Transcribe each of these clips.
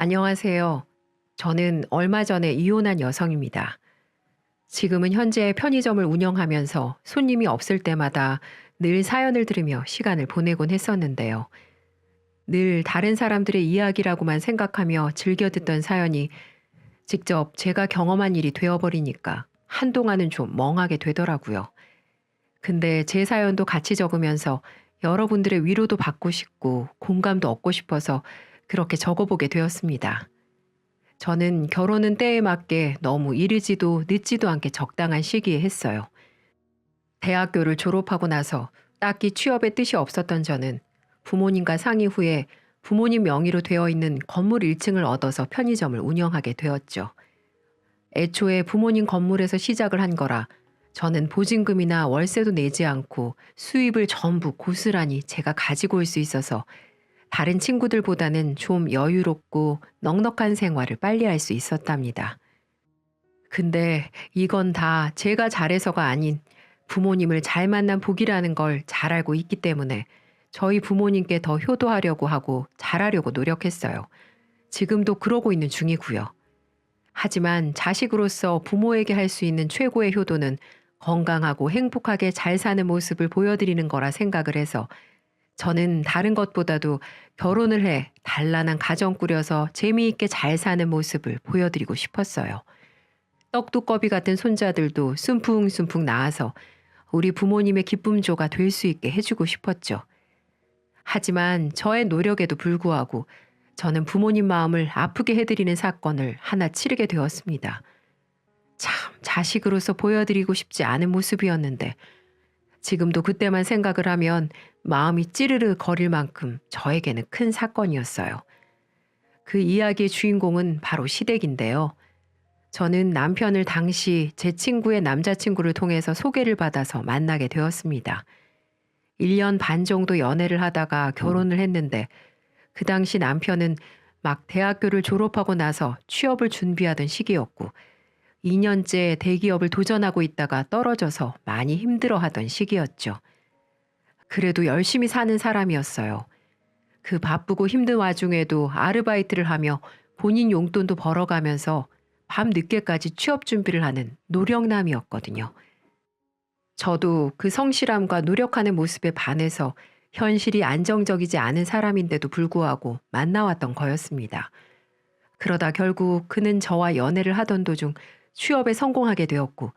안녕하세요. 저는 얼마 전에 이혼한 여성입니다. 지금은 현재 편의점을 운영하면서 손님이 없을 때마다 늘 사연을 들으며 시간을 보내곤 했었는데요. 늘 다른 사람들의 이야기라고만 생각하며 즐겨 듣던 사연이 직접 제가 경험한 일이 되어버리니까 한동안은 좀 멍하게 되더라고요. 근데 제 사연도 같이 적으면서 여러분들의 위로도 받고 싶고 공감도 얻고 싶어서 그렇게 적어보게 되었습니다. 저는 결혼은 때에 맞게 너무 이르지도 늦지도 않게 적당한 시기에 했어요. 대학교를 졸업하고 나서 딱히 취업에 뜻이 없었던 저는 부모님과 상의 후에 부모님 명의로 되어 있는 건물 1층을 얻어서 편의점을 운영하게 되었죠. 애초에 부모님 건물에서 시작을 한 거라 저는 보증금이나 월세도 내지 않고 수입을 전부 고스란히 제가 가지고 올 수 있어서 다른 친구들보다는 좀 여유롭고 넉넉한 생활을 빨리 할 수 있었답니다. 근데 이건 다 제가 잘해서가 아닌 부모님을 잘 만난 복이라는 걸 잘 알고 있기 때문에 저희 부모님께 더 효도하려고 하고 잘하려고 노력했어요. 지금도 그러고 있는 중이고요. 하지만 자식으로서 부모에게 할 수 있는 최고의 효도는 건강하고 행복하게 잘 사는 모습을 보여드리는 거라 생각을 해서 저는 다른 것보다도 결혼을 해 단란한 가정 꾸려서 재미있게 잘 사는 모습을 보여드리고 싶었어요. 떡두꺼비 같은 손자들도 순풍순풍 낳아서 우리 부모님의 기쁨조가 될 수 있게 해주고 싶었죠. 하지만 저의 노력에도 불구하고 저는 부모님 마음을 아프게 해드리는 사건을 하나 치르게 되었습니다. 참 자식으로서 보여드리고 싶지 않은 모습이었는데 지금도 그때만 생각을 하면 마음이 찌르르 거릴 만큼 저에게는 큰 사건이었어요. 그 이야기의 주인공은 바로 시댁인데요. 저는 남편을 당시 제 친구의 남자친구를 통해서 소개를 받아서 만나게 되었습니다. 1년 반 정도 연애를 하다가 결혼을 했는데 그 당시 남편은 막 대학교를 졸업하고 나서 취업을 준비하던 시기였고 2년째 대기업을 도전하고 있다가 떨어져서 많이 힘들어하던 시기였죠. 그래도 열심히 사는 사람이었어요. 그 바쁘고 힘든 와중에도 아르바이트를 하며 본인 용돈도 벌어가면서 밤 늦게까지 취업 준비를 하는 노력남이었거든요. 저도 그 성실함과 노력하는 모습에 반해서 현실이 안정적이지 않은 사람인데도 불구하고 만나왔던 거였습니다. 그러다 결국 그는 저와 연애를 하던 도중 취업에 성공하게 되었고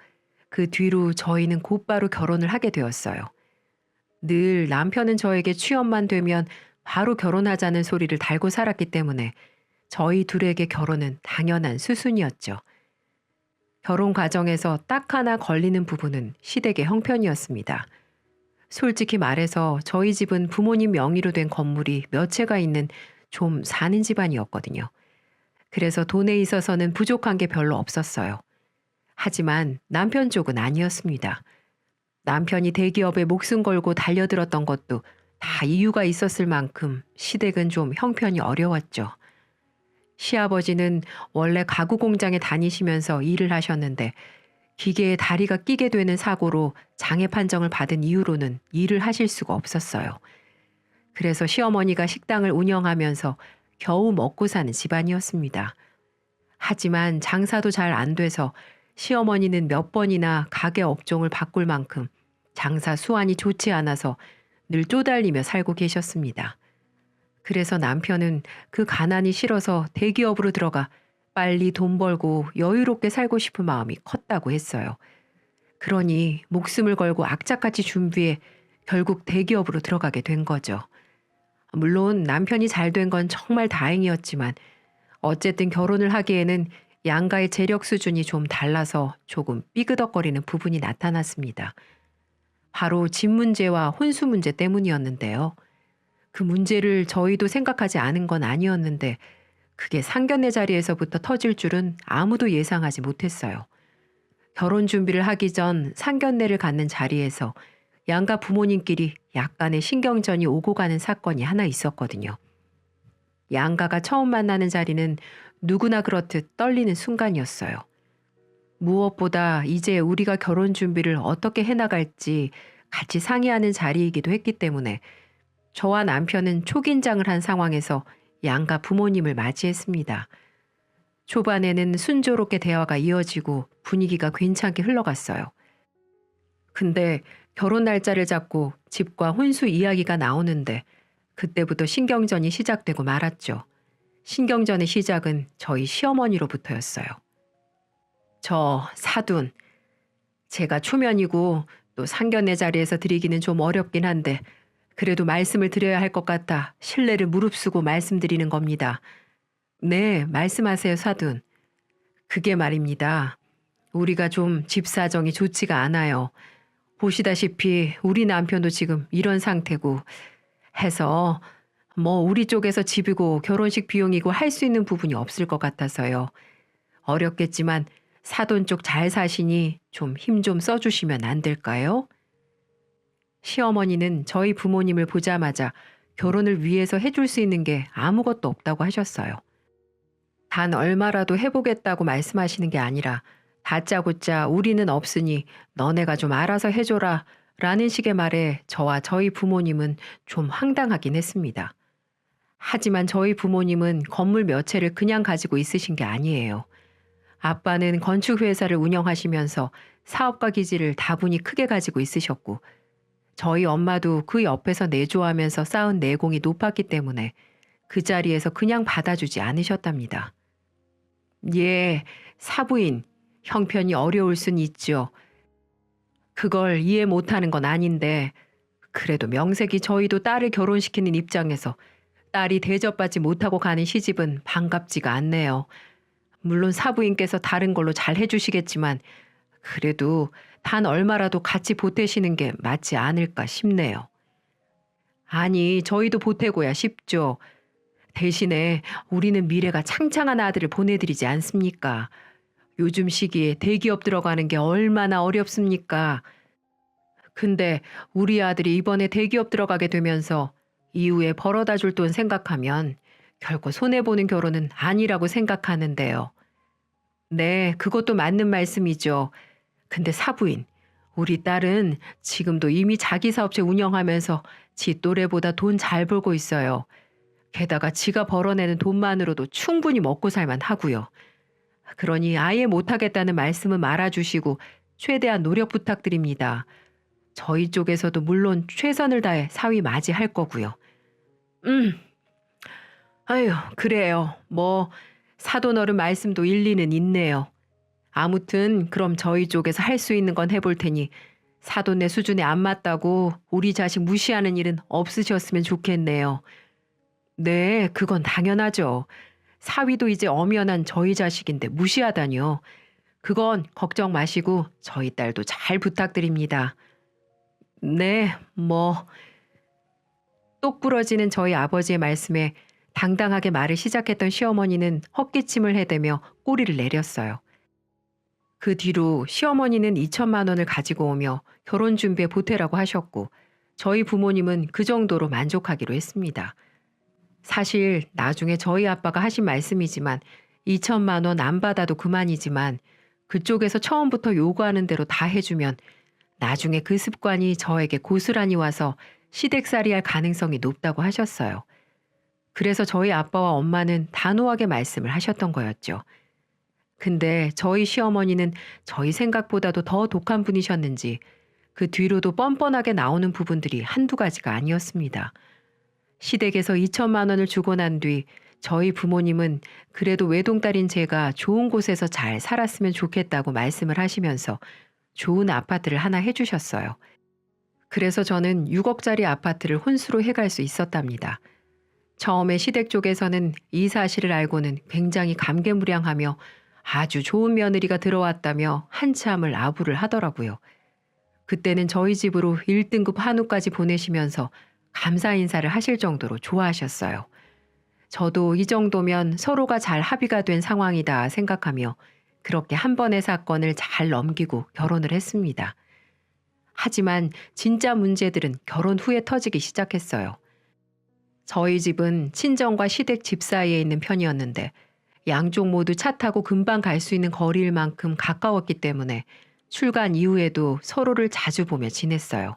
그 뒤로 저희는 곧바로 결혼을 하게 되었어요. 늘 남편은 저에게 취업만 되면 바로 결혼하자는 소리를 달고 살았기 때문에 저희 둘에게 결혼은 당연한 수순이었죠. 결혼 과정에서 딱 하나 걸리는 부분은 시댁의 형편이었습니다. 솔직히 말해서 저희 집은 부모님 명의로 된 건물이 몇 채가 있는 좀 사는 집안이었거든요. 그래서 돈에 있어서는 부족한 게 별로 없었어요. 하지만 남편 쪽은 아니었습니다. 남편이 대기업에 목숨 걸고 달려들었던 것도 다 이유가 있었을 만큼 시댁은 좀 형편이 어려웠죠. 시아버지는 원래 가구 공장에 다니시면서 일을 하셨는데 기계에 다리가 끼게 되는 사고로 장애 판정을 받은 이후로는 일을 하실 수가 없었어요. 그래서 시어머니가 식당을 운영하면서 겨우 먹고 사는 집안이었습니다. 하지만 장사도 잘 안 돼서 시어머니는 몇 번이나 가게 업종을 바꿀 만큼 장사 수완이 좋지 않아서 늘 쪼달리며 살고 계셨습니다. 그래서 남편은 그 가난이 싫어서 대기업으로 들어가 빨리 돈 벌고 여유롭게 살고 싶은 마음이 컸다고 했어요. 그러니 목숨을 걸고 악착같이 준비해 결국 대기업으로 들어가게 된 거죠. 물론 남편이 잘 된 건 정말 다행이었지만 어쨌든 결혼을 하기에는 양가의 재력 수준이 좀 달라서 조금 삐그덕거리는 부분이 나타났습니다. 바로 집 문제와 혼수 문제 때문이었는데요. 그 문제를 저희도 생각하지 않은 건 아니었는데 그게 상견례 자리에서부터 터질 줄은 아무도 예상하지 못했어요. 결혼 준비를 하기 전 상견례를 갖는 자리에서 양가 부모님끼리 약간의 신경전이 오고 가는 사건이 하나 있었거든요. 양가가 처음 만나는 자리는 누구나 그렇듯 떨리는 순간이었어요. 무엇보다 이제 우리가 결혼 준비를 어떻게 해나갈지 같이 상의하는 자리이기도 했기 때문에 저와 남편은 초긴장을 한 상황에서 양가 부모님을 맞이했습니다. 초반에는 순조롭게 대화가 이어지고 분위기가 괜찮게 흘러갔어요. 근데 결혼 날짜를 잡고 집과 혼수 이야기가 나오는데 그때부터 신경전이 시작되고 말았죠. 신경전의 시작은 저희 시어머니로부터였어요. 저 사돈, 제가 초면이고 또 상견례 자리에서 드리기는 좀 어렵긴 한데 그래도 말씀을 드려야 할 것 같아 신뢰를 무릅쓰고 말씀드리는 겁니다. 네, 말씀하세요, 사돈. 그게 말입니다. 우리가 좀 집 사정이 좋지가 않아요. 보시다시피 우리 남편도 지금 이런 상태고 해서 뭐 우리 쪽에서 집이고 결혼식 비용이고 할 수 있는 부분이 없을 것 같아서요. 어렵겠지만 사돈 쪽 잘 사시니 좀 힘 좀 써주시면 안 될까요? 시어머니는 저희 부모님을 보자마자 결혼을 위해서 해줄 수 있는 게 아무것도 없다고 하셨어요. 단 얼마라도 해보겠다고 말씀하시는 게 아니라 다짜고짜 우리는 없으니 너네가 좀 알아서 해줘라 라는 식의 말에 저와 저희 부모님은 좀 황당하긴 했습니다. 하지만 저희 부모님은 건물 몇 채를 그냥 가지고 있으신 게 아니에요. 아빠는 건축회사를 운영하시면서 사업가 기지를 다분히 크게 가지고 있으셨고 저희 엄마도 그 옆에서 내조하면서 쌓은 내공이 높았기 때문에 그 자리에서 그냥 받아주지 않으셨답니다. 예, 사부인, 형편이 어려울 순 있죠. 그걸 이해 못하는 건 아닌데 그래도 명색이 저희도 딸을 결혼시키는 입장에서 딸이 대접받지 못하고 가는 시집은 반갑지가 않네요. 물론 사부인께서 다른 걸로 잘 해주시겠지만 그래도 단 얼마라도 같이 보태시는 게 맞지 않을까 싶네요. 아니, 저희도 보태고야 싶죠. 대신에 우리는 미래가 창창한 아들을 보내드리지 않습니까? 요즘 시기에 대기업 들어가는 게 얼마나 어렵습니까? 근데 우리 아들이 이번에 대기업 들어가게 되면서 이후에 벌어다 줄 돈 생각하면 결코 손해보는 결혼은 아니라고 생각하는데요. 네, 그것도 맞는 말씀이죠. 근데 사부인, 우리 딸은 지금도 이미 자기 사업체 운영하면서 지 또래보다 돈 잘 벌고 있어요. 게다가 지가 벌어내는 돈만으로도 충분히 먹고 살만 하고요. 그러니 아예 못하겠다는 말씀은 말아주시고 최대한 노력 부탁드립니다. 저희 쪽에서도 물론 최선을 다해 사위 맞이할 거고요. 음, 아유, 그래요. 뭐 사돈 어른 말씀도 일리는 있네요. 아무튼 그럼 저희 쪽에서 할 수 있는 건 해볼 테니 사돈네 수준에 안 맞다고 우리 자식 무시하는 일은 없으셨으면 좋겠네요. 네, 그건 당연하죠. 사위도 이제 엄연한 저희 자식인데 무시하다니요. 그건 걱정 마시고 저희 딸도 잘 부탁드립니다. 네, 뭐 똑 부러지는 저희 아버지의 말씀에 당당하게 말을 시작했던 시어머니는 헛기침을 해대며 꼬리를 내렸어요. 그 뒤로 시어머니는 2천만 원을 가지고 오며 결혼 준비에 보태라고 하셨고 저희 부모님은 그 정도로 만족하기로 했습니다. 사실 나중에 저희 아빠가 하신 말씀이지만 2천만 원 안 받아도 그만이지만 그쪽에서 처음부터 요구하는 대로 다 해주면 나중에 그 습관이 저에게 고스란히 와서 시댁살이 할 가능성이 높다고 하셨어요. 그래서 저희 아빠와 엄마는 단호하게 말씀을 하셨던 거였죠. 근데 저희 시어머니는 저희 생각보다도 더 독한 분이셨는지 그 뒤로도 뻔뻔하게 나오는 부분들이 한두 가지가 아니었습니다. 시댁에서 2천만 원을 주고 난 뒤 저희 부모님은 그래도 외동딸인 제가 좋은 곳에서 잘 살았으면 좋겠다고 말씀을 하시면서 좋은 아파트를 하나 해주셨어요. 그래서 저는 6억짜리 아파트를 혼수로 해갈 수 있었답니다. 처음에 시댁 쪽에서는 이 사실을 알고는 굉장히 감개무량하며 아주 좋은 며느리가 들어왔다며 한참을 아부를 하더라고요. 그때는 저희 집으로 1등급 한우까지 보내시면서 감사 인사를 하실 정도로 좋아하셨어요. 저도 이 정도면 서로가 잘 합의가 된 상황이다 생각하며 그렇게 한 번의 사건을 잘 넘기고 결혼을 했습니다. 하지만 진짜 문제들은 결혼 후에 터지기 시작했어요. 저희 집은 친정과 시댁 집 사이에 있는 편이었는데 양쪽 모두 차 타고 금방 갈 수 있는 거리일 만큼 가까웠기 때문에 출간 이후에도 서로를 자주 보며 지냈어요.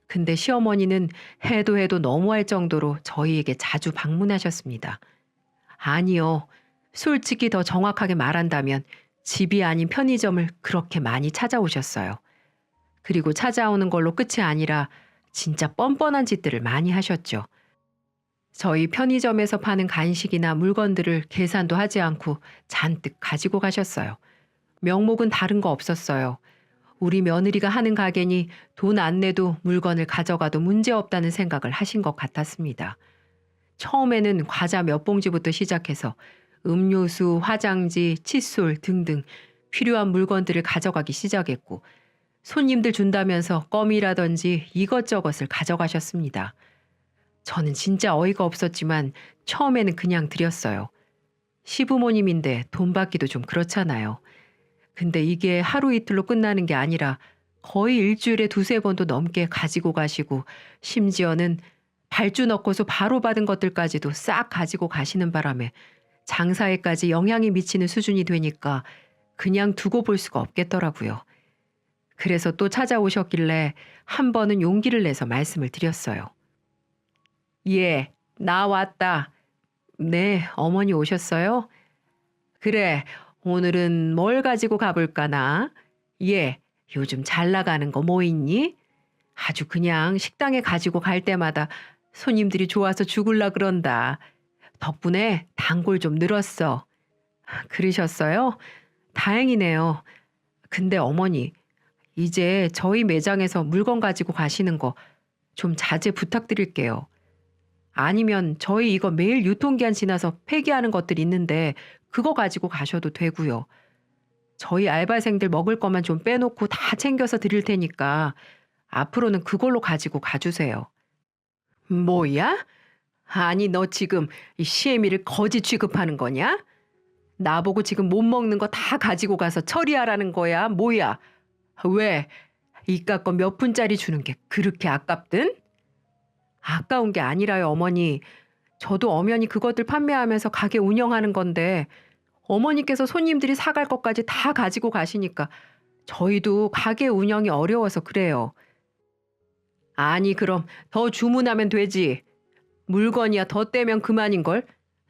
근데 시어머니는 해도 해도 너무할 정도로 저희에게 자주 방문하셨습니다. 아니요. 솔직히 더 정확하게 말한다면 집이 아닌 편의점을 그렇게 많이 찾아오셨어요. 그리고 찾아오는 걸로 끝이 아니라 진짜 뻔뻔한 짓들을 많이 하셨죠. 저희 편의점에서 파는 간식이나 물건들을 계산도 하지 않고 잔뜩 가지고 가셨어요. 명목은 다른 거 없었어요. 우리 며느리가 하는 가게니 돈 안 내도 물건을 가져가도 문제없다는 생각을 하신 것 같았습니다. 처음에는 과자 몇 봉지부터 시작해서 음료수, 화장지, 칫솔 등등 필요한 물건들을 가져가기 시작했고 손님들 준다면서 껌이라든지 이것저것을 가져가셨습니다. 저는 진짜 어이가 없었지만 처음에는 그냥 드렸어요. 시부모님인데 돈 받기도 좀 그렇잖아요. 근데 이게 하루 이틀로 끝나는 게 아니라 거의 일주일에 두세 번도 넘게 가지고 가시고 심지어는 발주 넣고서 바로 받은 것들까지도 싹 가지고 가시는 바람에 장사에까지 영향이 미치는 수준이 되니까 그냥 두고 볼 수가 없겠더라고요. 그래서 또 찾아오셨길래 한 번은 용기를 내서 말씀을 드렸어요. 예, 나 왔다. 네, 어머니 오셨어요? 그래, 오늘은 뭘 가지고 가볼까나? 예, 요즘 잘 나가는 거 뭐 있니? 아주 그냥 식당에 가지고 갈 때마다 손님들이 좋아서 죽을라 그런다. 덕분에 단골 좀 늘었어. 그러셨어요? 다행이네요. 근데 어머니, 이제 저희 매장에서 물건 가지고 가시는 거 좀 자제 부탁드릴게요. 아니면 저희 이거 매일 유통기한 지나서 폐기하는 것들 있는데 그거 가지고 가셔도 되고요. 저희 알바생들 먹을 것만 좀 빼놓고 다 챙겨서 드릴 테니까 앞으로는 그걸로 가지고 가주세요. 뭐야? 아니 너 지금 이 시애미를 거지 취급하는 거냐? 나보고 지금 못 먹는 거 다 가지고 가서 처리하라는 거야? 뭐야? 왜? 이깟 거 몇 푼짜리 주는 게 그렇게 아깝든? 아까운 게 아니라요, 어머니. 저도 엄연히 그것들 판매하면서 가게 운영하는 건데 어머니께서 손님들이 사갈 것까지 다 가지고 가시니까 저희도 가게 운영이 어려워서 그래요. 아니 그럼 더 주문하면 되지. 물건이야 더 떼면 그만인걸.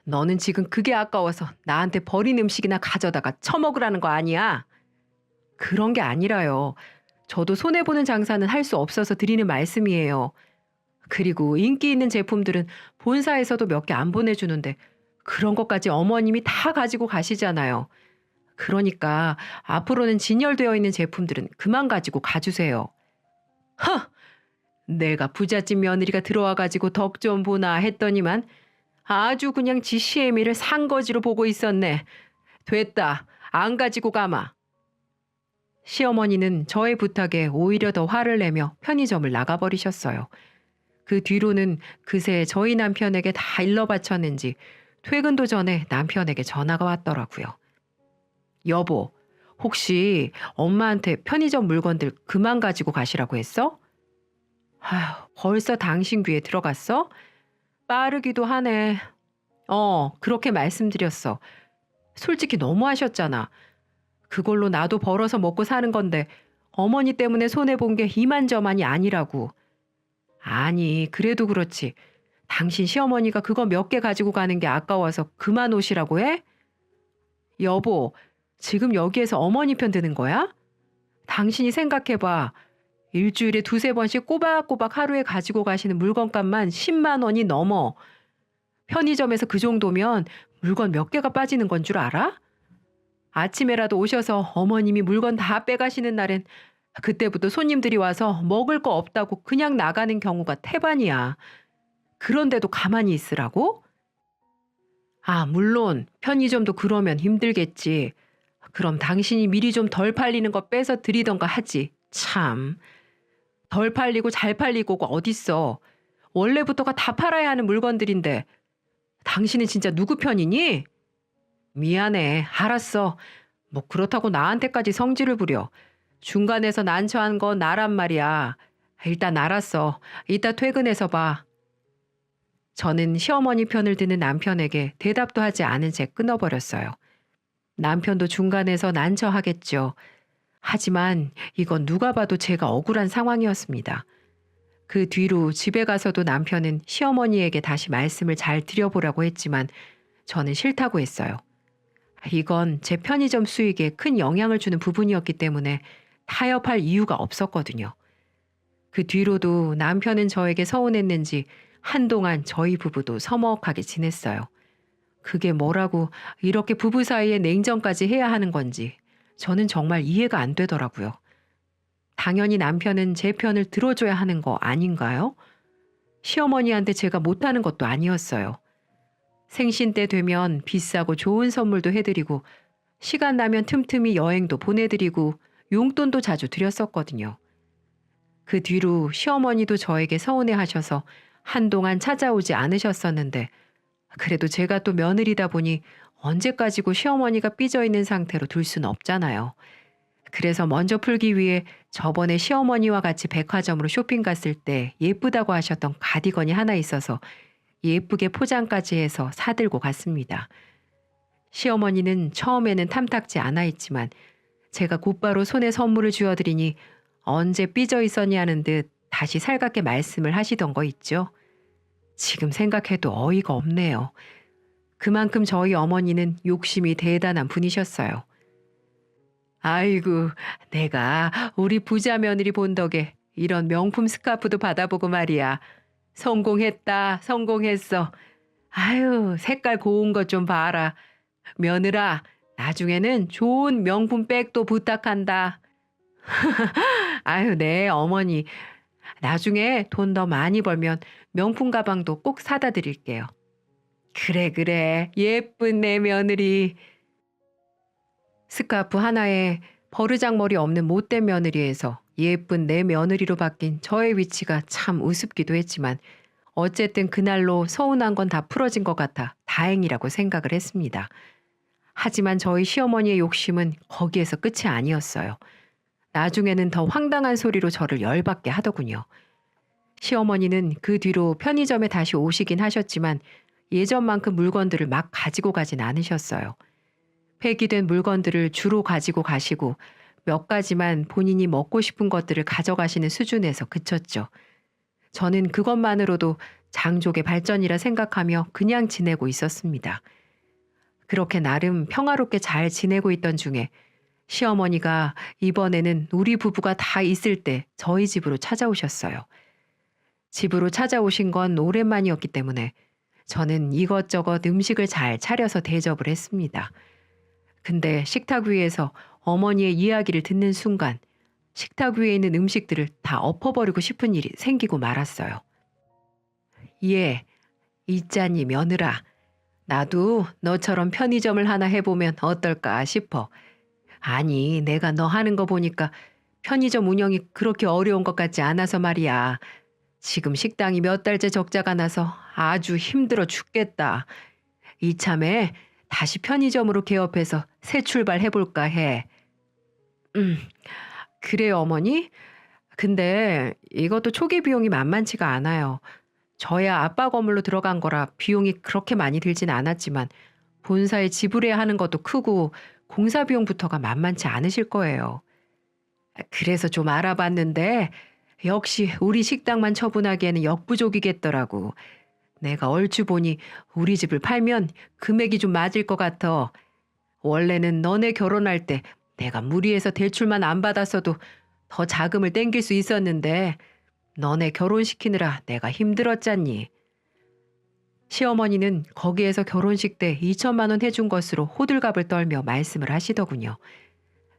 너는 지금 그게 아까워서 나한테 버린 음식이나 가져다가 처먹으라는 거 아니야? 그런 게 아니라요. 저도 손해보는 장사는 할 수 없어서 드리는 말씀이에요. 그리고 인기 있는 제품들은 본사에서도 몇 개 안 보내주는데 그런 것까지 어머님이 다 가지고 가시잖아요. 그러니까 앞으로는 진열되어 있는 제품들은 그만 가지고 가주세요. 허! 내가 부잣집 며느리가 들어와가지고 덕 좀 보나 했더니만 아주 그냥 지 시애미를 산거지로 보고 있었네. 됐다. 안 가지고 가마. 시어머니는 저의 부탁에 오히려 더 화를 내며 편의점을 나가버리셨어요. 그 뒤로는 그새 저희 남편에게 다 일러 바쳤는지 퇴근도 전에 남편에게 전화가 왔더라고요. 여보, 혹시 엄마한테 편의점 물건들 그만 가지고 가시라고 했어? 아휴, 벌써 당신 귀에 들어갔어? 빠르기도 하네. 그렇게 말씀드렸어. 솔직히 너무하셨잖아. 그걸로 나도 벌어서 먹고 사는 건데 어머니 때문에 손해본 게 이만저만이 아니라고. 아니, 그래도 그렇지. 당신 시어머니가 그거 몇 개 가지고 가는 게 아까워서 그만 오시라고 해? 여보, 지금 여기에서 어머니 편 드는 거야? 당신이 생각해봐. 일주일에 두세 번씩 꼬박꼬박 하루에 가지고 가시는 물건값만 10만 원이 넘어. 편의점에서 그 정도면 물건 몇 개가 빠지는 건 줄 알아? 아침에라도 오셔서 어머님이 물건 다 빼가시는 날엔 그때부터 손님들이 와서 먹을 거 없다고 그냥 나가는 경우가 태반이야. 그런데도 가만히 있으라고? 아, 물론 편의점도 그러면 힘들겠지. 그럼 당신이 미리 좀 덜 팔리는 거 빼서 드리던가 하지. 참. 덜 팔리고 잘 팔리고가 어딨어. 원래부터가 다 팔아야 하는 물건들인데 당신은 진짜 누구 편이니? 미안해. 알았어. 뭐 그렇다고 나한테까지 성질을 부려. 중간에서 난처한 건 나란 말이야. 일단 알았어. 이따 퇴근해서 봐. 저는 시어머니 편을 드는 남편에게 대답도 하지 않은 채 끊어버렸어요. 남편도 중간에서 난처하겠죠. 하지만 이건 누가 봐도 제가 억울한 상황이었습니다. 그 뒤로 집에 가서도 남편은 시어머니에게 다시 말씀을 잘 드려보라고 했지만 저는 싫다고 했어요. 이건 제 편의점 수익에 큰 영향을 주는 부분이었기 때문에 타협할 이유가 없었거든요. 그 뒤로도 남편은 저에게 서운했는지 한동안 저희 부부도 서먹하게 지냈어요. 그게 뭐라고 이렇게 부부 사이에 냉정까지 해야 하는 건지 저는 정말 이해가 안 되더라고요. 당연히 남편은 제 편을 들어줘야 하는 거 아닌가요? 시어머니한테 제가 못하는 것도 아니었어요. 생신 때 되면 비싸고 좋은 선물도 해드리고 시간 나면 틈틈이 여행도 보내드리고 용돈도 자주 드렸었거든요. 그 뒤로 시어머니도 저에게 서운해하셔서 한동안 찾아오지 않으셨었는데 그래도 제가 또 며느리다 보니 언제까지고 시어머니가 삐져있는 상태로 둘 수는 없잖아요. 그래서 먼저 풀기 위해 저번에 시어머니와 같이 백화점으로 쇼핑 갔을 때 예쁘다고 하셨던 가디건이 하나 있어서 예쁘게 포장까지 해서 사들고 갔습니다. 시어머니는 처음에는 탐탁지 않아 했지만 제가 곧바로 손에 선물을 쥐어드리니 언제 삐져 있었냐는 듯 다시 살갑게 말씀을 하시던 거 있죠. 지금 생각해도 어이가 없네요. 그만큼 저희 어머니는 욕심이 대단한 분이셨어요. 아이고, 내가 우리 부자 며느리 본 덕에 이런 명품 스카프도 받아보고 말이야. 성공했다, 성공했어. 아유, 색깔 고운 것 좀 봐라. 며느라, 나중에는 좋은 명품 백도 부탁한다. 아유, 네, 어머니. 나중에 돈 더 많이 벌면 명품 가방도 꼭 사다 드릴게요. 그래, 그래. 예쁜 내 며느리. 스카프 하나에 버르장머리 없는 못된 며느리에서 예쁜 내 며느리로 바뀐 저의 위치가 참 우습기도 했지만 어쨌든 그날로 서운한 건 다 풀어진 것 같아 다행이라고 생각을 했습니다. 하지만 저희 시어머니의 욕심은 거기에서 끝이 아니었어요. 나중에는 더 황당한 소리로 저를 열받게 하더군요. 시어머니는 그 뒤로 편의점에 다시 오시긴 하셨지만 예전만큼 물건들을 막 가지고 가진 않으셨어요. 폐기된 물건들을 주로 가지고 가시고 몇 가지만 본인이 먹고 싶은 것들을 가져가시는 수준에서 그쳤죠. 저는 그것만으로도 장족의 발전이라 생각하며 그냥 지내고 있었습니다. 그렇게 나름 평화롭게 잘 지내고 있던 중에 시어머니가 이번에는 우리 부부가 다 있을 때 저희 집으로 찾아오셨어요. 집으로 찾아오신 건 오랜만이었기 때문에 저는 이것저것 음식을 잘 차려서 대접을 했습니다. 근데 식탁 위에서 어머니의 이야기를 듣는 순간 식탁 위에 있는 음식들을 다 엎어버리고 싶은 일이 생기고 말았어요. 예, 있자니 며느라. 나도 너처럼 편의점을 하나 해보면 어떨까 싶어. 아니, 내가 너 하는 거 보니까 편의점 운영이 그렇게 어려운 것 같지 않아서 말이야. 지금 식당이 몇 달째 적자가 나서 아주 힘들어 죽겠다. 이참에 다시 편의점으로 개업해서 새 출발해볼까 해. 그래요, 어머니? 근데 이것도 초기 비용이 만만치가 않아요. 저야 아빠 건물로 들어간 거라 비용이 그렇게 많이 들진 않았지만 본사에 지불해야 하는 것도 크고 공사 비용부터가 만만치 않으실 거예요. 그래서 좀 알아봤는데 역시 우리 식당만 처분하기에는 역부족이겠더라고. 내가 얼추 보니 우리 집을 팔면 금액이 좀 맞을 것 같아. 원래는 너네 결혼할 때 내가 무리해서 대출만 안 받았어도 더 자금을 땡길 수 있었는데 너네 결혼시키느라 내가 힘들었잖니. 시어머니는 거기에서 결혼식 때 2천만 원 해준 것으로 호들갑을 떨며 말씀을 하시더군요.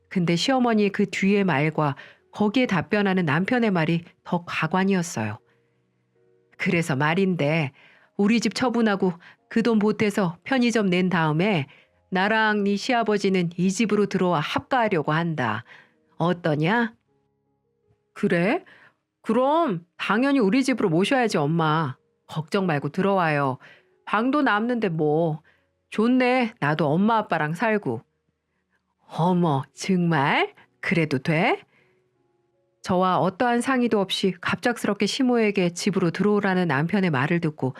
근데 시어머니의 그 뒤의 말과 거기에 답변하는 남편의 말이 더 가관이었어요. 그래서 말인데 우리 집 처분하고 그 돈 보태서 편의점 낸 다음에 나랑 네 시아버지는 이 집으로 들어와 합가하려고 한다. 어떠냐? 그래? 그럼 당연히 우리 집으로 모셔야지 엄마. 걱정 말고 들어와요. 방도 남는데 뭐. 좋네. 나도 엄마 아빠랑 살고. 어머, 정말? 그래도 돼? 저와 어떠한 상의도 없이 갑작스럽게 시모에게 집으로 들어오라는 남편의 말을 듣고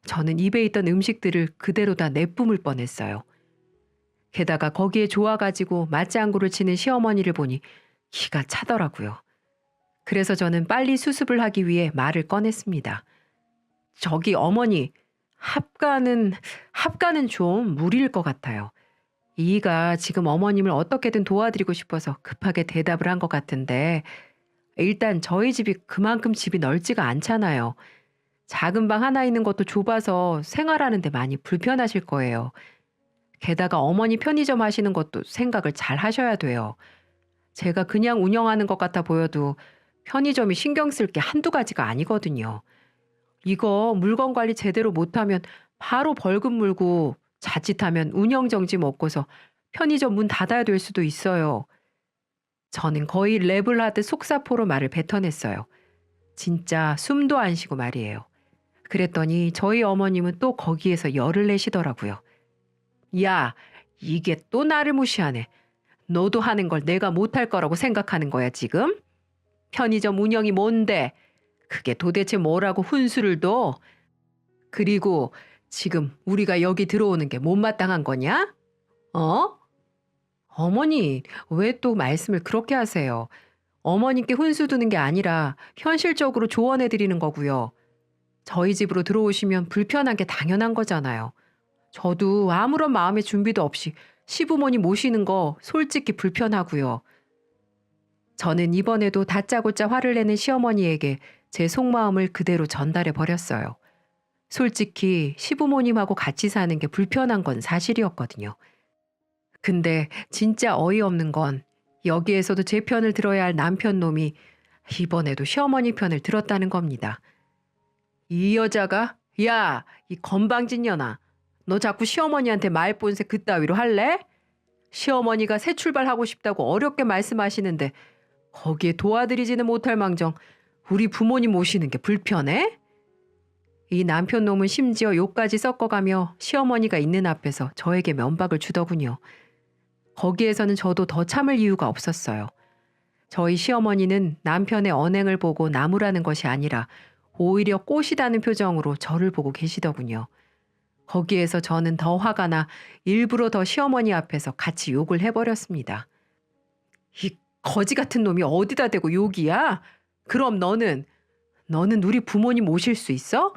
저는 입에 있던 음식들을 그대로 다 내뿜을 뻔했어요. 게다가 거기에 좋아가지고 맞장구를 치는 시어머니를 보니 기가 차더라고요. 그래서 저는 빨리 수습을 하기 위해 말을 꺼냈습니다. 저기 어머니, 합가는 좀 무리일 것 같아요. 이가 지금 어머님을 어떻게든 도와드리고 싶어서 급하게 대답을 한 것 같은데 일단 저희 집이 그만큼 집이 넓지가 않잖아요. 작은 방 하나 있는 것도 좁아서 생활하는데 많이 불편하실 거예요. 게다가 어머니 편의점 하시는 것도 생각을 잘 하셔야 돼요. 제가 그냥 운영하는 것 같아 보여도 편의점이 신경 쓸 게 한두 가지가 아니거든요. 이거 물건 관리 제대로 못하면 바로 벌금 물고 자칫하면 운영정지 먹고서 편의점 문 닫아야 될 수도 있어요. 저는 거의 랩을 하듯 속사포로 말을 뱉어냈어요. 진짜 숨도 안 쉬고 말이에요. 그랬더니 저희 어머님은 또 거기에서 열을 내시더라고요. 야, 이게 또 나를 무시하네. 너도 하는 걸 내가 못할 거라고 생각하는 거야, 지금? 편의점 운영이 뭔데? 그게 도대체 뭐라고 훈수를 둬? 그리고 지금 우리가 여기 들어오는 게 못마땅한 거냐? 어? 어머니, 왜 또 말씀을 그렇게 하세요? 어머님께 훈수 두는 게 아니라 현실적으로 조언해 드리는 거고요. 저희 집으로 들어오시면 불편한 게 당연한 거잖아요. 저도 아무런 마음의 준비도 없이 시부모님 모시는 거 솔직히 불편하고요. 저는 이번에도 다짜고짜 화를 내는 시어머니에게 제 속마음을 그대로 전달해 버렸어요. 솔직히 시부모님하고 같이 사는 게 불편한 건 사실이었거든요. 근데 진짜 어이없는 건 여기에서도 제 편을 들어야 할 남편 놈이 이번에도 시어머니 편을 들었다는 겁니다. 이 여자가 야, 이 건방진 년아. 너 자꾸 시어머니한테 말본세 그따위로 할래? 시어머니가 새 출발하고 싶다고 어렵게 말씀하시는데 거기에 도와드리지는 못할 망정 우리 부모님 모시는 게 불편해? 이 남편 놈은 심지어 욕까지 섞어가며 시어머니가 있는 앞에서 저에게 면박을 주더군요. 거기에서는 저도 더 참을 이유가 없었어요. 저희 시어머니는 남편의 언행을 보고 나무라는 것이 아니라 오히려 꽃이다는 표정으로 저를 보고 계시더군요. 거기에서 저는 더 화가 나 일부러 더 시어머니 앞에서 같이 욕을 해버렸습니다. 이 거지 같은 놈이 어디다 대고 욕이야? 그럼 너는 우리 부모님 모실 수 있어?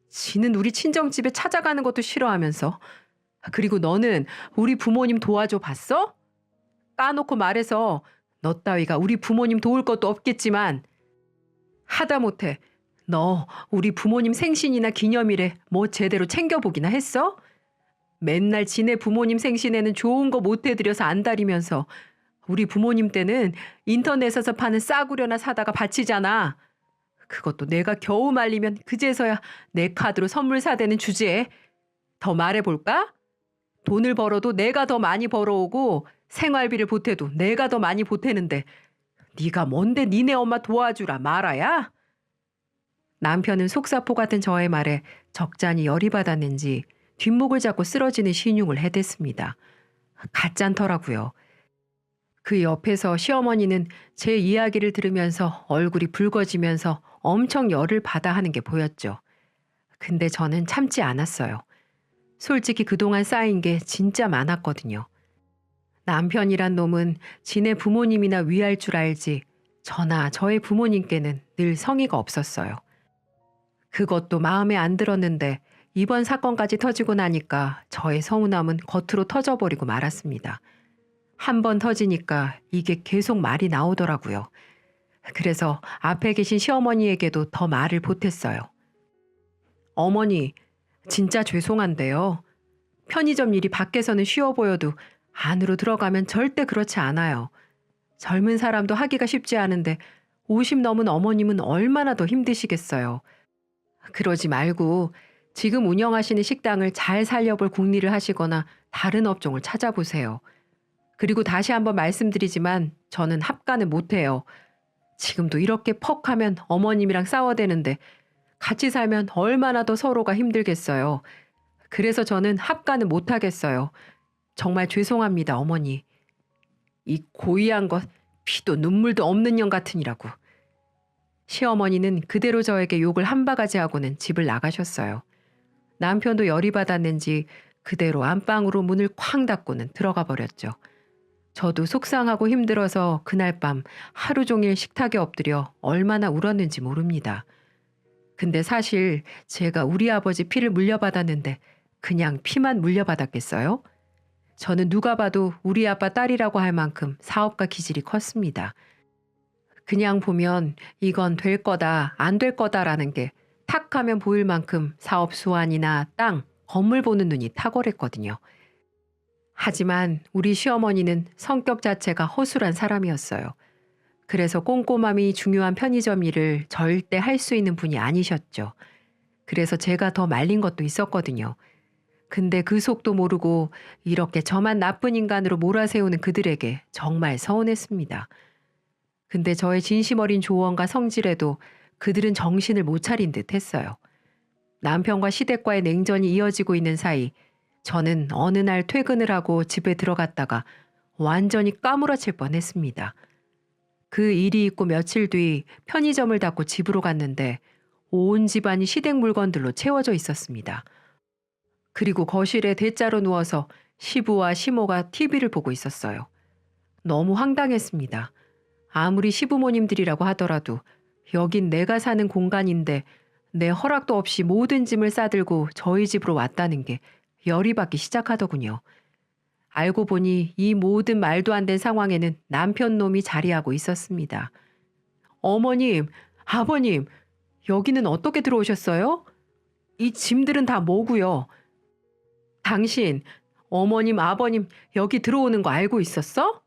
지는 우리 친정집에 찾아가는 것도 싫어하면서. 그리고 너는 우리 부모님 도와줘 봤어? 까놓고 말해서 너 따위가 우리 부모님 도울 것도 없겠지만 하다못해 너 우리 부모님 생신이나 기념일에 뭐 제대로 챙겨보기나 했어? 맨날 지네 부모님 생신에는 좋은 거 못 해드려서 안달이면서 우리 부모님 때는 인터넷에서 파는 싸구려나 사다가 바치잖아. 그것도 내가 겨우 말리면 그제서야 내 카드로 선물 사대는 주제에. 더 말해볼까? 돈을 벌어도 내가 더 많이 벌어오고 생활비를 보태도 내가 더 많이 보태는데 네가 뭔데 니네 엄마 도와주라 말아야? 남편은 속사포 같은 저의 말에 적잖이 열이 받았는지 뒷목을 잡고 쓰러지는 신용을 해댔습니다. 가짠더라고요. 그 옆에서 시어머니는 제 이야기를 들으면서 얼굴이 붉어지면서 엄청 열을 받아 하는 게 보였죠. 근데 저는 참지 않았어요. 솔직히 그동안 쌓인 게 진짜 많았거든요. 남편이란 놈은 지네 부모님이나 위할 줄 알지 저나 저의 부모님께는 늘 성의가 없었어요. 그것도 마음에 안 들었는데 이번 사건까지 터지고 나니까 저의 서운함은 겉으로 터져버리고 말았습니다. 한 번 터지니까 이게 계속 말이 나오더라고요. 그래서 앞에 계신 시어머니에게도 더 말을 보탰어요. 어머니, 진짜 죄송한데요. 편의점 일이 밖에서는 쉬워 보여도 안으로 들어가면 절대 그렇지 않아요. 젊은 사람도 하기가 쉽지 않은데 50 넘은 어머님은 얼마나 더 힘드시겠어요. 그러지 말고 지금 운영하시는 식당을 잘 살려볼 궁리를 하시거나 다른 업종을 찾아보세요. 그리고 다시 한번 말씀드리지만 저는 합가는 못해요. 지금도 이렇게 퍽 하면 어머님이랑 싸워대는데 같이 살면 얼마나 더 서로가 힘들겠어요. 그래서 저는 합가는 못하겠어요. 정말 죄송합니다, 어머니. 이 고의한 것 피도 눈물도 없는 년 같으니라고. 시어머니는 그대로 저에게 욕을 한 바가지 하고는 집을 나가셨어요. 남편도 열이 받았는지 그대로 안방으로 문을 쾅 닫고는 들어가 버렸죠. 저도 속상하고 힘들어서 그날 밤 하루 종일 식탁에 엎드려 얼마나 울었는지 모릅니다. 근데 사실 제가 우리 아버지 피를 물려받았는데 그냥 피만 물려받았겠어요? 저는 누가 봐도 우리 아빠 딸이라고 할 만큼 사업가 기질이 컸습니다. 그냥 보면 이건 될 거다, 안 될 거다라는 게 탁 하면 보일 만큼 사업 수완이나 땅, 건물 보는 눈이 탁월했거든요. 하지만 우리 시어머니는 성격 자체가 허술한 사람이었어요. 그래서 꼼꼼함이 중요한 편의점 일을 절대 할 수 있는 분이 아니셨죠. 그래서 제가 더 말린 것도 있었거든요. 근데 그 속도 모르고 이렇게 저만 나쁜 인간으로 몰아세우는 그들에게 정말 서운했습니다. 근데 저의 진심 어린 조언과 성질에도 그들은 정신을 못 차린 듯 했어요. 남편과 시댁과의 냉전이 이어지고 있는 사이 저는 어느 날 퇴근을 하고 집에 들어갔다가 완전히 까무러칠 뻔했습니다. 그 일이 있고 며칠 뒤 편의점을 닫고 집으로 갔는데 온 집안이 시댁 물건들로 채워져 있었습니다. 그리고 거실에 대자로 누워서 시부와 시모가 TV를 보고 있었어요. 너무 황당했습니다. 아무리 시부모님들이라고 하더라도 여긴 내가 사는 공간인데 내 허락도 없이 모든 짐을 싸들고 저희 집으로 왔다는 게 열이 받기 시작하더군요. 알고 보니 이 모든 말도 안 된 상황에는 남편 놈이 자리하고 있었습니다. 어머님, 아버님, 여기는 어떻게 들어오셨어요? 이 짐들은 다 뭐고요? 당신, 어머님, 아버님 여기 들어오는 거 알고 있었어?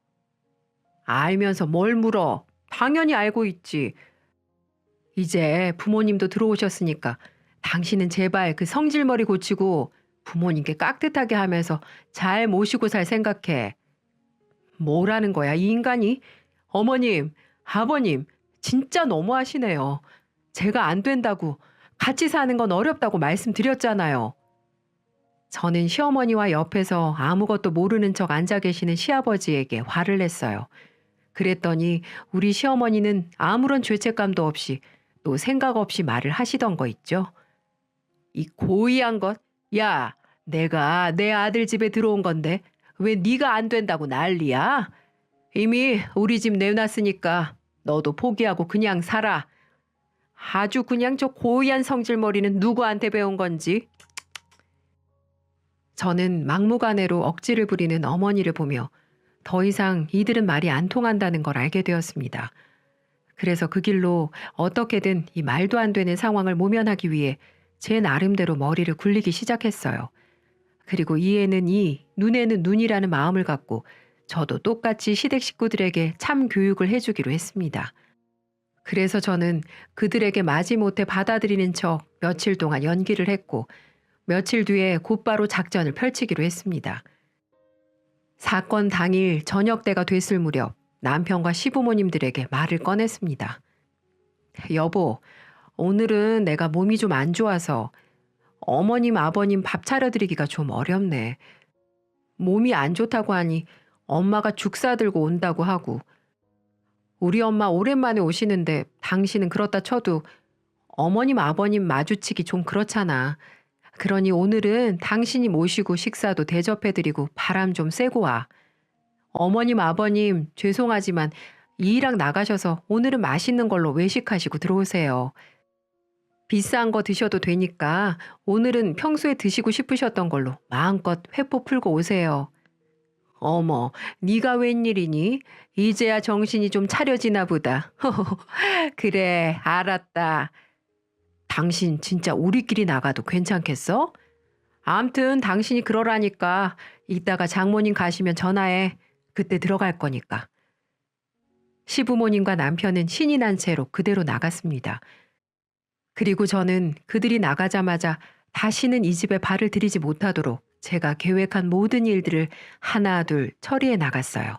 알면서 뭘 물어? 당연히 알고 있지. 이제 부모님도 들어오셨으니까 당신은 제발 그 성질머리 고치고 부모님께 깍듯하게 하면서 잘 모시고 살 생각해. 뭐라는 거야, 이 인간이? 어머님, 아버님, 진짜 너무하시네요. 제가 안 된다고, 같이 사는 건 어렵다고 말씀드렸잖아요. 저는 시어머니와 옆에서 아무것도 모르는 척 앉아 계시는 시아버지에게 화를 냈어요. 그랬더니 우리 시어머니는 아무런 죄책감도 없이 또 생각 없이 말을 하시던 거 있죠. 이 고의한 것? 야, 내가 내 아들 집에 들어온 건데 왜 네가 안 된다고 난리야? 이미 우리 집 내놨으니까 너도 포기하고 그냥 살아. 아주 그냥 저 고의한 성질머리는 누구한테 배운 건지. 저는 막무가내로 억지를 부리는 어머니를 보며 더 이상 이들은 말이 안 통한다는 걸 알게 되었습니다. 그래서 그 길로 어떻게든 이 말도 안 되는 상황을 모면하기 위해 제 나름대로 머리를 굴리기 시작했어요. 그리고 이에는 이, 눈에는 눈이라는 마음을 갖고 저도 똑같이 시댁 식구들에게 참 교육을 해주기로 했습니다. 그래서 저는 그들에게 마지못해 받아들이는 척 며칠 동안 연기를 했고 며칠 뒤에 곧바로 작전을 펼치기로 했습니다. 사건 당일 저녁 때가 됐을 무렵 남편과 시부모님들에게 말을 꺼냈습니다. 여보, 오늘은 내가 몸이 좀 안 좋아서 어머님, 아버님 밥 차려드리기가 좀 어렵네. 몸이 안 좋다고 하니 엄마가 죽 사들고 온다고 하고 우리 엄마 오랜만에 오시는데 당신은 그렇다 쳐도 어머님, 아버님 마주치기 좀 그렇잖아. 그러니 오늘은 당신이 모시고 식사도 대접해드리고 바람 좀 쐬고 와. 어머님, 아버님 죄송하지만 이랑 나가셔서 오늘은 맛있는 걸로 외식하시고 들어오세요. 비싼 거 드셔도 되니까 오늘은 평소에 드시고 싶으셨던 걸로 마음껏 회포 풀고 오세요. 어머, 네가 웬일이니? 이제야 정신이 좀 차려지나 보다. 그래, 알았다. 당신 진짜 우리끼리 나가도 괜찮겠어? 암튼 당신이 그러라니까 이따가 장모님 가시면 전화해. 그때 들어갈 거니까. 시부모님과 남편은 신이 난 채로 그대로 나갔습니다. 그리고 저는 그들이 나가자마자 다시는 이 집에 발을 들이지 못하도록 제가 계획한 모든 일들을 하나 둘 처리해 나갔어요.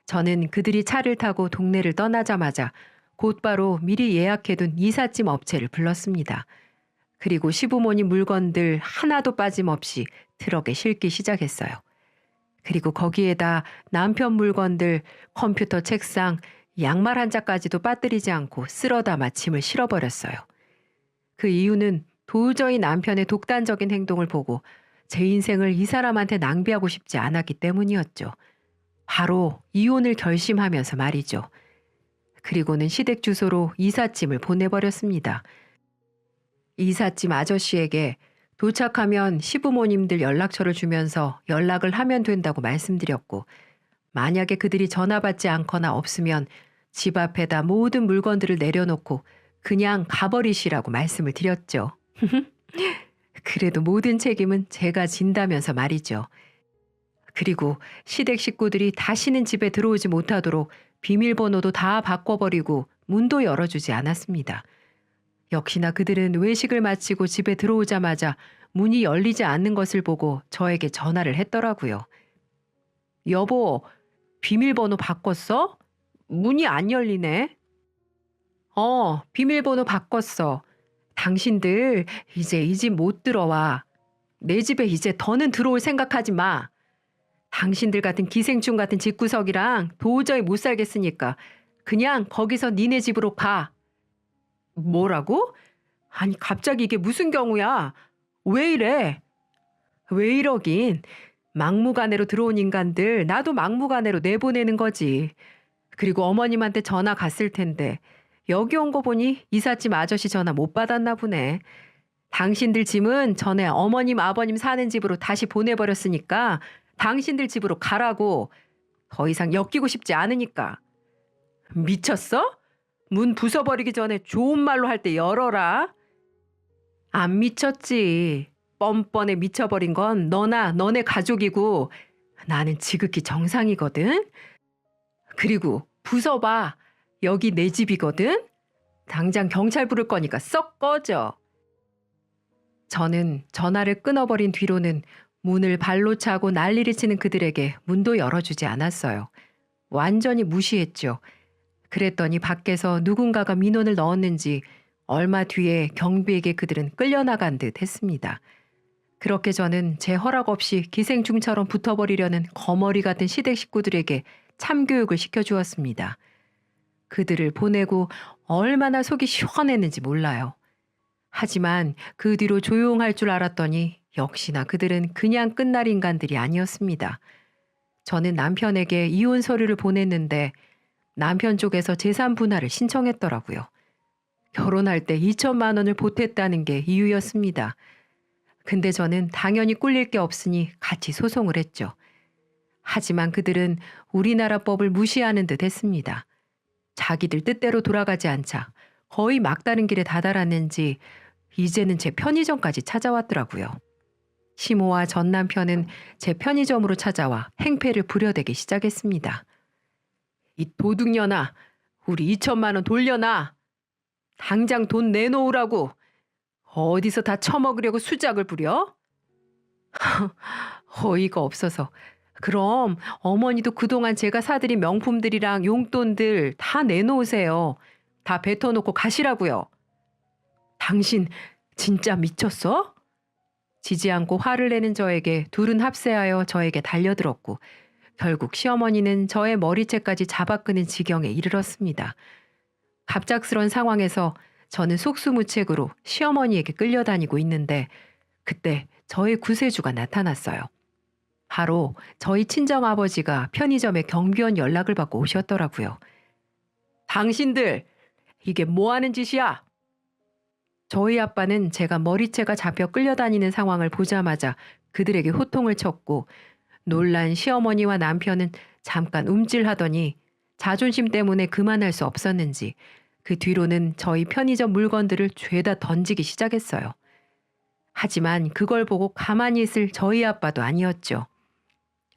저는 그들이 차를 타고 동네를 떠나자마자 곧바로 미리 예약해둔 이삿짐 업체를 불렀습니다. 그리고 시부모님 물건들 하나도 빠짐없이 트럭에 싣기 시작했어요. 그리고 거기에다 남편 물건들, 컴퓨터 책상, 양말 한 짝까지도 빠뜨리지 않고 쓸어 담아 짐을 실어버렸어요. 그 이유는 도저히 남편의 독단적인 행동을 보고 제 인생을 이 사람한테 낭비하고 싶지 않았기 때문이었죠. 바로 이혼을 결심하면서 말이죠. 그리고는 시댁 주소로 이삿짐을 보내버렸습니다. 이삿짐 아저씨에게 도착하면 시부모님들 연락처를 주면서 연락을 하면 된다고 말씀드렸고, 만약에 그들이 전화 받지 않거나 없으면 집 앞에다 모든 물건들을 내려놓고 그냥 가버리시라고 말씀을 드렸죠. 그래도 모든 책임은 제가 진다면서 말이죠. 그리고 시댁 식구들이 다시는 집에 들어오지 못하도록 비밀번호도 다 바꿔버리고 문도 열어주지 않았습니다. 역시나 그들은 외식을 마치고 집에 들어오자마자 문이 열리지 않는 것을 보고 저에게 전화를 했더라고요. 여보, 비밀번호 바꿨어? 문이 안 열리네. 비밀번호 바꿨어. 당신들 이제 이 집 못 들어와. 내 집에 이제 더는 들어올 생각하지 마. 당신들 같은 기생충 같은 집구석이랑 도저히 못 살겠으니까 그냥 거기서 니네 집으로 가. 뭐라고? 아니 갑자기 이게 무슨 경우야? 왜 이래? 왜 이러긴. 막무가내로 들어온 인간들 나도 막무가내로 내보내는 거지. 그리고 어머님한테 전화 갔을 텐데 여기 온 거 보니 이삿짐 아저씨 전화 못 받았나 보네. 당신들 짐은 전에 어머님 아버님 사는 집으로 다시 보내버렸으니까 당신들 집으로 가라고. 더 이상 엮이고 싶지 않으니까. 미쳤어? 문 부숴버리기 전에 좋은 말로 할 때 열어라. 안 미쳤지. 뻔뻔해 미쳐버린 건 너나 너네 가족이고 나는 지극히 정상이거든. 그리고 부숴봐. 여기 내 집이거든. 당장 경찰 부를 거니까 썩 꺼져. 저는 전화를 끊어버린 뒤로는 문을 발로 차고 난리를 치는 그들에게 문도 열어주지 않았어요. 완전히 무시했죠. 그랬더니 밖에서 누군가가 민원을 넣었는지 얼마 뒤에 경비에게 그들은 끌려나간 듯 했습니다. 그렇게 저는 제 허락 없이 기생충처럼 붙어버리려는 거머리 같은 시댁 식구들에게 참교육을 시켜주었습니다. 그들을 보내고 얼마나 속이 시원했는지 몰라요. 하지만 그 뒤로 조용할 줄 알았더니 역시나 그들은 그냥 끝날 인간들이 아니었습니다. 저는 남편에게 이혼 서류를 보냈는데 남편 쪽에서 재산 분할을 신청했더라고요. 결혼할 때 2천만 원을 보탰다는 게 이유였습니다. 근데 저는 당연히 꿀릴 게 없으니 같이 소송을 했죠. 하지만 그들은 우리나라 법을 무시하는 듯 했습니다. 자기들 뜻대로 돌아가지 않자 거의 막다른 길에 다다랐는지 이제는 제 편의점까지 찾아왔더라고요. 시모와 전 남편은 제 편의점으로 찾아와 행패를 부려대기 시작했습니다. 이 도둑년아, 우리 2천만 원 돌려놔. 당장 돈 내놓으라고. 어디서 다 처먹으려고 수작을 부려? 어이가 없어서. 그럼 어머니도 그동안 제가 사드린 명품들이랑 용돈들 다 내놓으세요. 다 뱉어놓고 가시라고요. 당신 진짜 미쳤어? 지지 않고 화를 내는 저에게 둘은 합세하여 저에게 달려들었고 결국 시어머니는 저의 머리채까지 잡아끄는 지경에 이르렀습니다. 갑작스런 상황에서 저는 속수무책으로 시어머니에게 끌려다니고 있는데 그때 저의 구세주가 나타났어요. 바로 저희 친정아버지가 편의점에 경비원 연락을 받고 오셨더라고요. 당신들 이게 뭐 하는 짓이야? 저희 아빠는 제가 머리채가 잡혀 끌려다니는 상황을 보자마자 그들에게 호통을 쳤고 놀란 시어머니와 남편은 잠깐 움찔하더니 자존심 때문에 그만할 수 없었는지 그 뒤로는 저희 편의점 물건들을 죄다 던지기 시작했어요. 하지만 그걸 보고 가만히 있을 저희 아빠도 아니었죠.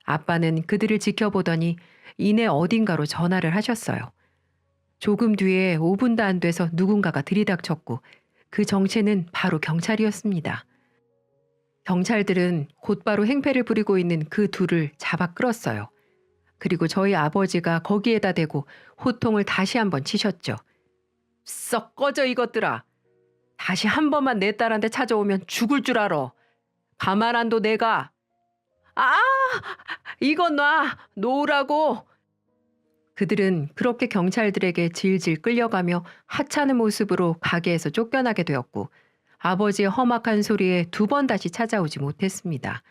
아빠는 그들을 지켜보더니 이내 어딘가로 전화를 하셨어요. 조금 뒤에 5분도 안 돼서 누군가가 들이닥쳤고 그 정체는 바로 경찰이었습니다. 경찰들은 곧바로 행패를 부리고 있는 그 둘을 잡아 끌었어요. 그리고 저희 아버지가 거기에다 대고 호통을 다시 한번 치셨죠. 썩 꺼져 이것들아. 다시 한 번만 내 딸한테 찾아오면 죽을 줄 알아. 가만 안 둬 내가. 아! 이건 놔! 놓으라고! 그들은 그렇게 경찰들에게 질질 끌려가며 하찮은 모습으로 가게에서 쫓겨나게 되었고 아버지의 험악한 소리에 두 번 다시 찾아오지 못했습니다.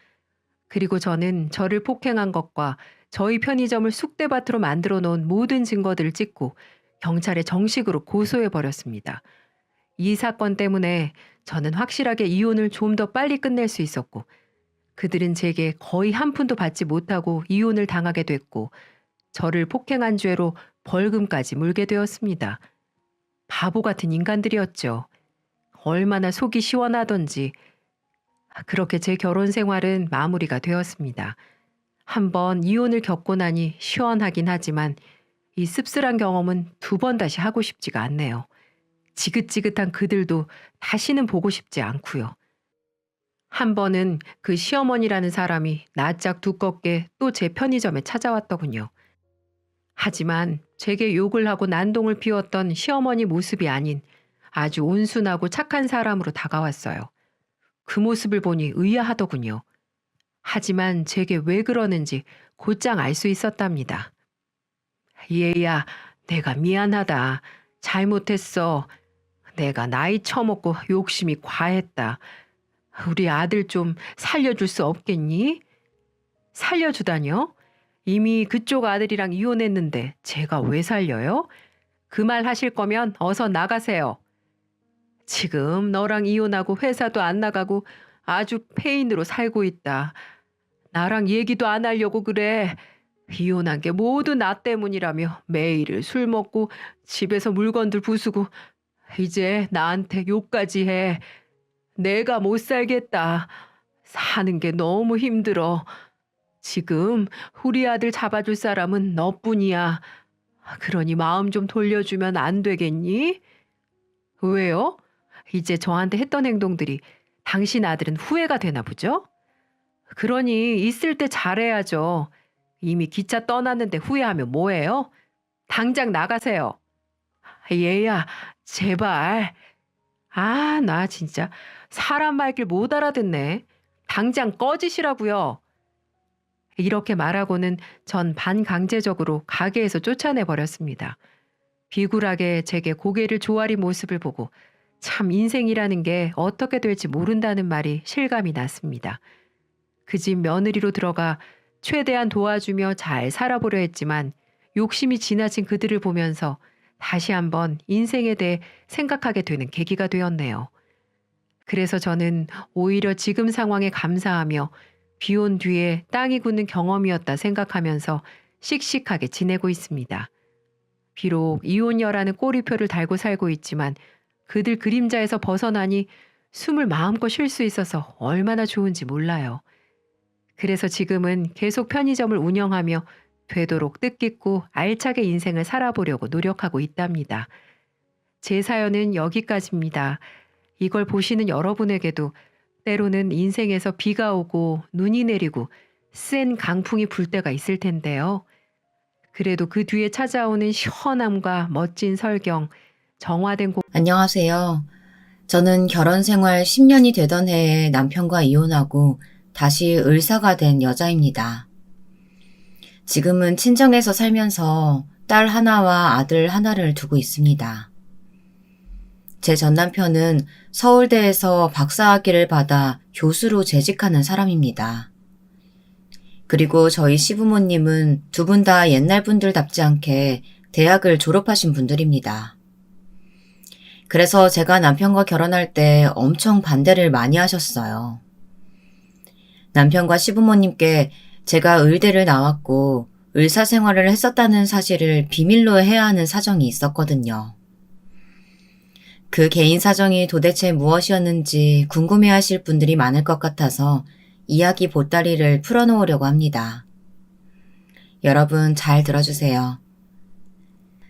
그리고 저는 저를 폭행한 것과 저희 편의점을 쑥대밭으로 만들어 놓은 모든 증거들을 찍고 경찰에 정식으로 고소해 버렸습니다. 이 사건 때문에 저는 확실하게 이혼을 좀 더 빨리 끝낼 수 있었고, 그들은 제게 거의 한 푼도 받지 못하고 이혼을 당하게 됐고, 저를 폭행한 죄로 벌금까지 물게 되었습니다. 바보 같은 인간들이었죠. 얼마나 속이 시원하던지. 그렇게 제 결혼 생활은 마무리가 되었습니다. 한번 이혼을 겪고 나니 시원하긴 하지만 이 씁쓸한 경험은 두 번 다시 하고 싶지가 않네요. 지긋지긋한 그들도 다시는 보고 싶지 않고요. 한 번은 그 시어머니라는 사람이 낯짝 두껍게 또 제 편의점에 찾아왔더군요. 하지만 제게 욕을 하고 난동을 피웠던 시어머니 모습이 아닌 아주 온순하고 착한 사람으로 다가왔어요. 그 모습을 보니 의아하더군요. 하지만 제게 왜 그러는지 곧장 알 수 있었답니다. 얘야, 내가 미안하다. 잘못했어. 내가 나이 처먹고 욕심이 과했다. 우리 아들 좀 살려줄 수 없겠니? 살려주다뇨? 이미 그쪽 아들이랑 이혼했는데 제가 왜 살려요? 그 말 하실 거면 어서 나가세요. 지금 너랑 이혼하고 회사도 안 나가고 아주 폐인으로 살고 있다. 나랑 얘기도 안 하려고 그래. 이혼한 게 모두 나 때문이라며 매일 술 먹고 집에서 물건들 부수고 이제 나한테 욕까지 해. 내가 못 살겠다. 사는 게 너무 힘들어. 지금 우리 아들 잡아줄 사람은 너뿐이야. 그러니 마음 좀 돌려주면 안 되겠니? 왜요? 이제 저한테 했던 행동들이 당신 아들은 후회가 되나 보죠? 그러니 있을 때 잘해야죠. 이미 기차 떠났는데 후회하면 뭐해요? 당장 나가세요. 얘야, 제발. 아, 나 진짜 사람 말길 못 알아듣네. 당장 꺼지시라고요. 이렇게 말하고는 전 반강제적으로 가게에서 쫓아내 버렸습니다. 비굴하게 제게 고개를 조아린 모습을 보고 참 인생이라는 게 어떻게 될지 모른다는 말이 실감이 났습니다. 그 집 며느리로 들어가 최대한 도와주며 잘 살아보려 했지만 욕심이 지나친 그들을 보면서 다시 한번 인생에 대해 생각하게 되는 계기가 되었네요. 그래서 저는 오히려 지금 상황에 감사하며 비온 뒤에 땅이 굳는 경험이었다 생각하면서 씩씩하게 지내고 있습니다. 비록 이혼녀라는 꼬리표를 달고 살고 있지만 그들 그림자에서 벗어나니 숨을 마음껏 쉴 수 있어서 얼마나 좋은지 몰라요. 그래서 지금은 계속 편의점을 운영하며 되도록 뜻깊고 알차게 인생을 살아보려고 노력하고 있답니다. 제 사연은 여기까지입니다. 이걸 보시는 여러분에게도 때로는 인생에서 비가 오고 눈이 내리고 센 강풍이 불 때가 있을 텐데요. 그래도 그 뒤에 찾아오는 시원함과 멋진 설경, 정화된 안녕하세요. 저는 결혼 생활 10년이 되던 해에 남편과 이혼하고 다시 을사가 된 여자입니다. 지금은 친정에서 살면서 딸 하나와 아들 하나를 두고 있습니다. 제 전 남편은 서울대에서 박사학위를 받아 교수로 재직하는 사람입니다. 그리고 저희 시부모님은 두 분 다 옛날 분들답지 않게 대학을 졸업하신 분들입니다. 그래서 제가 남편과 결혼할 때 엄청 반대를 많이 하셨어요. 남편과 시부모님께 제가 의대를 나왔고 의사 생활을 했었다는 사실을 비밀로 해야 하는 사정이 있었거든요. 그 개인 사정이 도대체 무엇이었는지 궁금해하실 분들이 많을 것 같아서 이야기 보따리를 풀어놓으려고 합니다. 여러분 잘 들어주세요.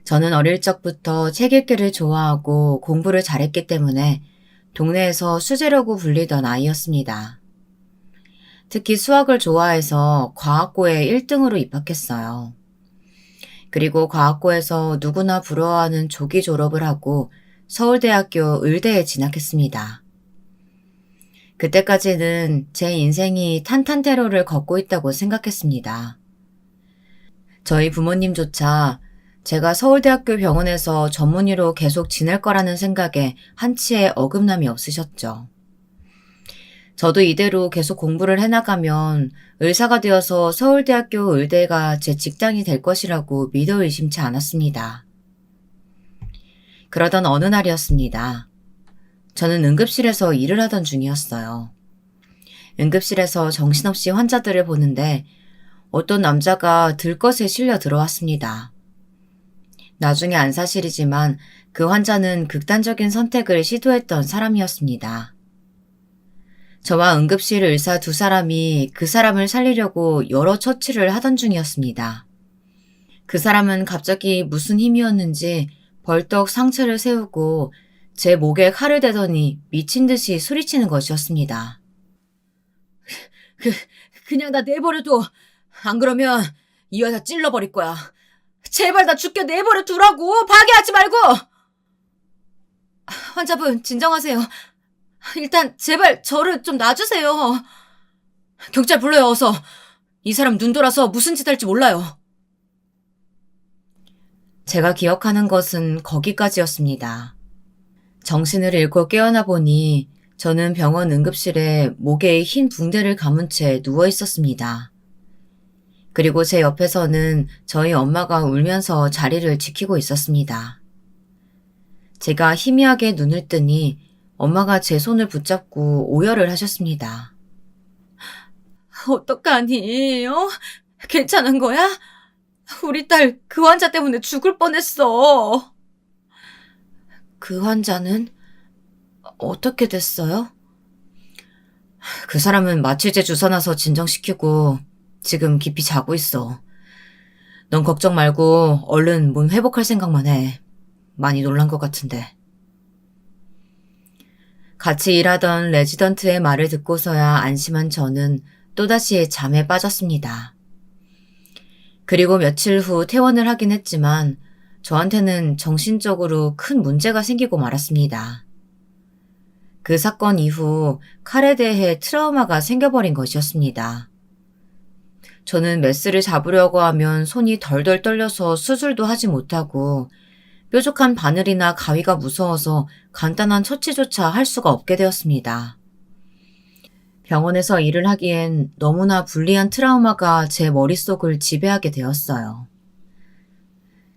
저는 어릴 적부터 책 읽기를 좋아하고 공부를 잘했기 때문에 동네에서 수재라고 불리던 아이였습니다. 특히 수학을 좋아해서 과학고에 1등으로 입학했어요. 그리고 과학고에서 누구나 부러워하는 조기 졸업을 하고 서울대학교 의대에 진학했습니다. 그때까지는 제 인생이 탄탄테러를 걷고 있다고 생각했습니다. 저희 부모님조차 제가 서울대학교 병원에서 전문의로 계속 지낼 거라는 생각에 한치의 어긋남이 없으셨죠. 저도 이대로 계속 공부를 해나가면 의사가 되어서 서울대학교 의대가 제 직장이 될 것이라고 믿어 의심치 않았습니다. 그러던 어느 날이었습니다. 저는 응급실에서 일을 하던 중이었어요. 응급실에서 정신없이 환자들을 보는데 어떤 남자가 들것에 실려 들어왔습니다. 나중에 안 사실이지만 그 환자는 극단적인 선택을 시도했던 사람이었습니다. 저와 응급실 의사 두 사람이 그 사람을 살리려고 여러 처치를 하던 중이었습니다. 그 사람은 갑자기 무슨 힘이었는지 벌떡 상체를 세우고 제 목에 칼을 대더니 미친 듯이 소리치는 것이었습니다. 그냥 나 내버려둬. 안 그러면 이 여자 찔러버릴 거야. 제발 나 죽게 내버려 두라고. 파괴하지 말고. 환자분 진정하세요. 일단 제발 저를 좀 놔주세요. 경찰 불러요 어서. 이 사람 눈 돌아서 무슨 짓 할지 몰라요. 제가 기억하는 것은 거기까지였습니다. 정신을 잃고 깨어나 보니 저는 병원 응급실에 목에 흰 붕대를 감은 채 누워 있었습니다. 그리고 제 옆에서는 저희 엄마가 울면서 자리를 지키고 있었습니다. 제가 희미하게 눈을 뜨니 엄마가 제 손을 붙잡고 오열을 하셨습니다. 어떡하니? 괜찮은 거야? 우리 딸 그 환자 때문에 죽을 뻔했어. 그 환자는 어떻게 됐어요? 그 사람은 마취제 주사 놔서 진정시키고 지금 깊이 자고 있어. 넌 걱정 말고 얼른 몸 회복할 생각만 해. 많이 놀란 것 같은데. 같이 일하던 레지던트의 말을 듣고서야 안심한 저는 또다시 잠에 빠졌습니다. 그리고 며칠 후 퇴원을 하긴 했지만 저한테는 정신적으로 큰 문제가 생기고 말았습니다. 그 사건 이후 칼에 대해 트라우마가 생겨버린 것이었습니다. 저는 메스를 잡으려고 하면 손이 덜덜 떨려서 수술도 하지 못하고 뾰족한 바늘이나 가위가 무서워서 간단한 처치조차 할 수가 없게 되었습니다. 병원에서 일을 하기엔 너무나 불리한 트라우마가 제 머릿속을 지배하게 되었어요.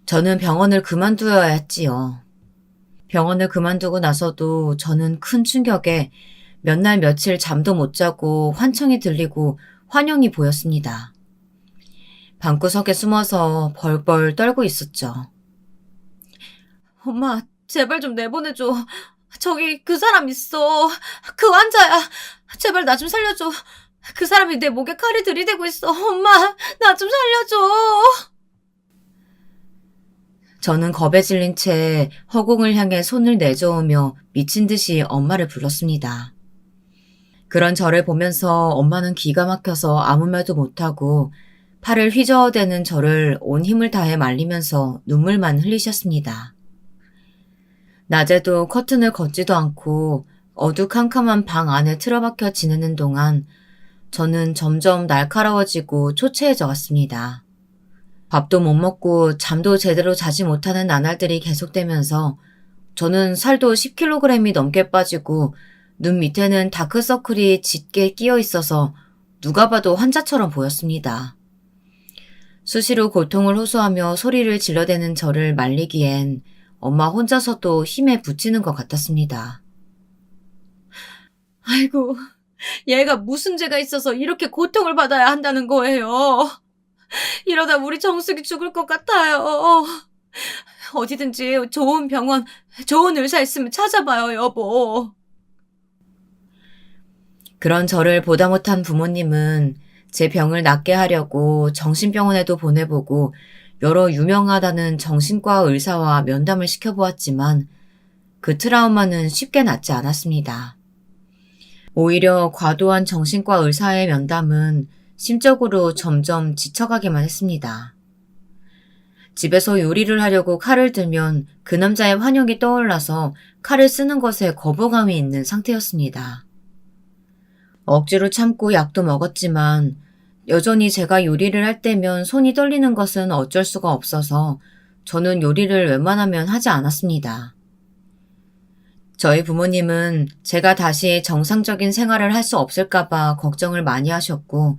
저는 병원을 그만두어야 했지요. 병원을 그만두고 나서도 저는 큰 충격에 몇 날 며칠 잠도 못 자고 환청이 들리고 환영이 보였습니다. 방구석에 숨어서 벌벌 떨고 있었죠. 엄마, 제발 좀 내보내줘. 저기 그 사람 있어. 그 환자야. 제발 나 좀 살려줘. 그 사람이 내 목에 칼을 들이대고 있어. 엄마, 나 좀 살려줘. 저는 겁에 질린 채 허공을 향해 손을 내저으며 미친 듯이 엄마를 불렀습니다. 그런 저를 보면서 엄마는 기가 막혀서 아무 말도 못하고 팔을 휘저어대는 저를 온 힘을 다해 말리면서 눈물만 흘리셨습니다. 낮에도 커튼을 걷지도 않고 어두캄캄한 방 안에 틀어박혀 지내는 동안 저는 점점 날카로워지고 초췌해져 갔습니다. 밥도 못 먹고 잠도 제대로 자지 못하는 나날들이 계속되면서 저는 살도 10kg이 넘게 빠지고 눈 밑에는 다크서클이 짙게 끼어 있어서 누가 봐도 환자처럼 보였습니다. 수시로 고통을 호소하며 소리를 질러대는 저를 말리기엔 엄마 혼자서도 힘에 부치는 것 같았습니다. 아이고, 얘가 무슨 죄가 있어서 이렇게 고통을 받아야 한다는 거예요. 이러다 우리 정숙이 죽을 것 같아요. 어디든지 좋은 병원, 좋은 의사 있으면 찾아봐요, 여보. 그런 저를 보다 못한 부모님은 제 병을 낫게 하려고 정신병원에도 보내보고 여러 유명하다는 정신과 의사와 면담을 시켜보았지만 그 트라우마는 쉽게 낫지 않았습니다. 오히려 과도한 정신과 의사의 면담은 심적으로 점점 지쳐가기만 했습니다. 집에서 요리를 하려고 칼을 들면 그 남자의 환영이 떠올라서 칼을 쓰는 것에 거부감이 있는 상태였습니다. 억지로 참고 약도 먹었지만 여전히 제가 요리를 할 때면 손이 떨리는 것은 어쩔 수가 없어서 저는 요리를 웬만하면 하지 않았습니다. 저희 부모님은 제가 다시 정상적인 생활을 할 수 없을까봐 걱정을 많이 하셨고,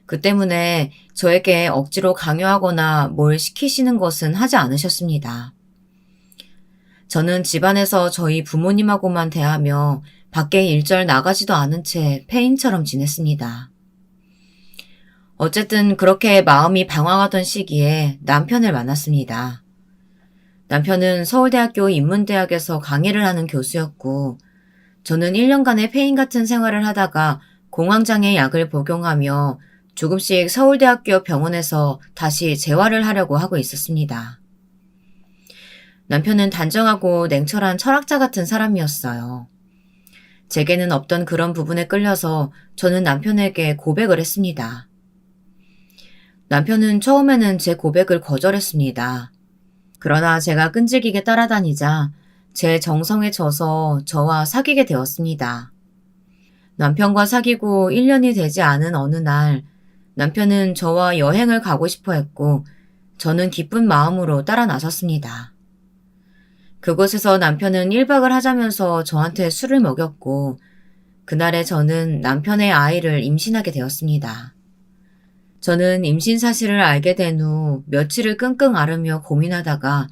그 때문에 저에게 억지로 강요하거나 뭘 시키시는 것은 하지 않으셨습니다. 저는 집안에서 저희 부모님하고만 대하며 밖에 일절 나가지도 않은 채 폐인처럼 지냈습니다. 어쨌든 그렇게 마음이 방황하던 시기에 남편을 만났습니다. 남편은 서울대학교 인문대학에서 강의를 하는 교수였고, 저는 1년간의 폐인 같은 생활을 하다가 공황장애 약을 복용하며 조금씩 서울대학교 병원에서 다시 재활을 하려고 하고 있었습니다. 남편은 단정하고 냉철한 철학자 같은 사람이었어요. 제게는 없던 그런 부분에 끌려서 저는 남편에게 고백을 했습니다. 남편은 처음에는 제 고백을 거절했습니다. 그러나 제가 끈질기게 따라다니자 제 정성에 져서 저와 사귀게 되었습니다. 남편과 사귀고 1년이 되지 않은 어느 날 남편은 저와 여행을 가고 싶어 했고 저는 기쁜 마음으로 따라 나섰습니다. 그곳에서 남편은 1박을 하자면서 저한테 술을 먹였고 그날에 저는 남편의 아이를 임신하게 되었습니다. 저는 임신 사실을 알게 된 후 며칠을 끙끙 앓으며 고민하다가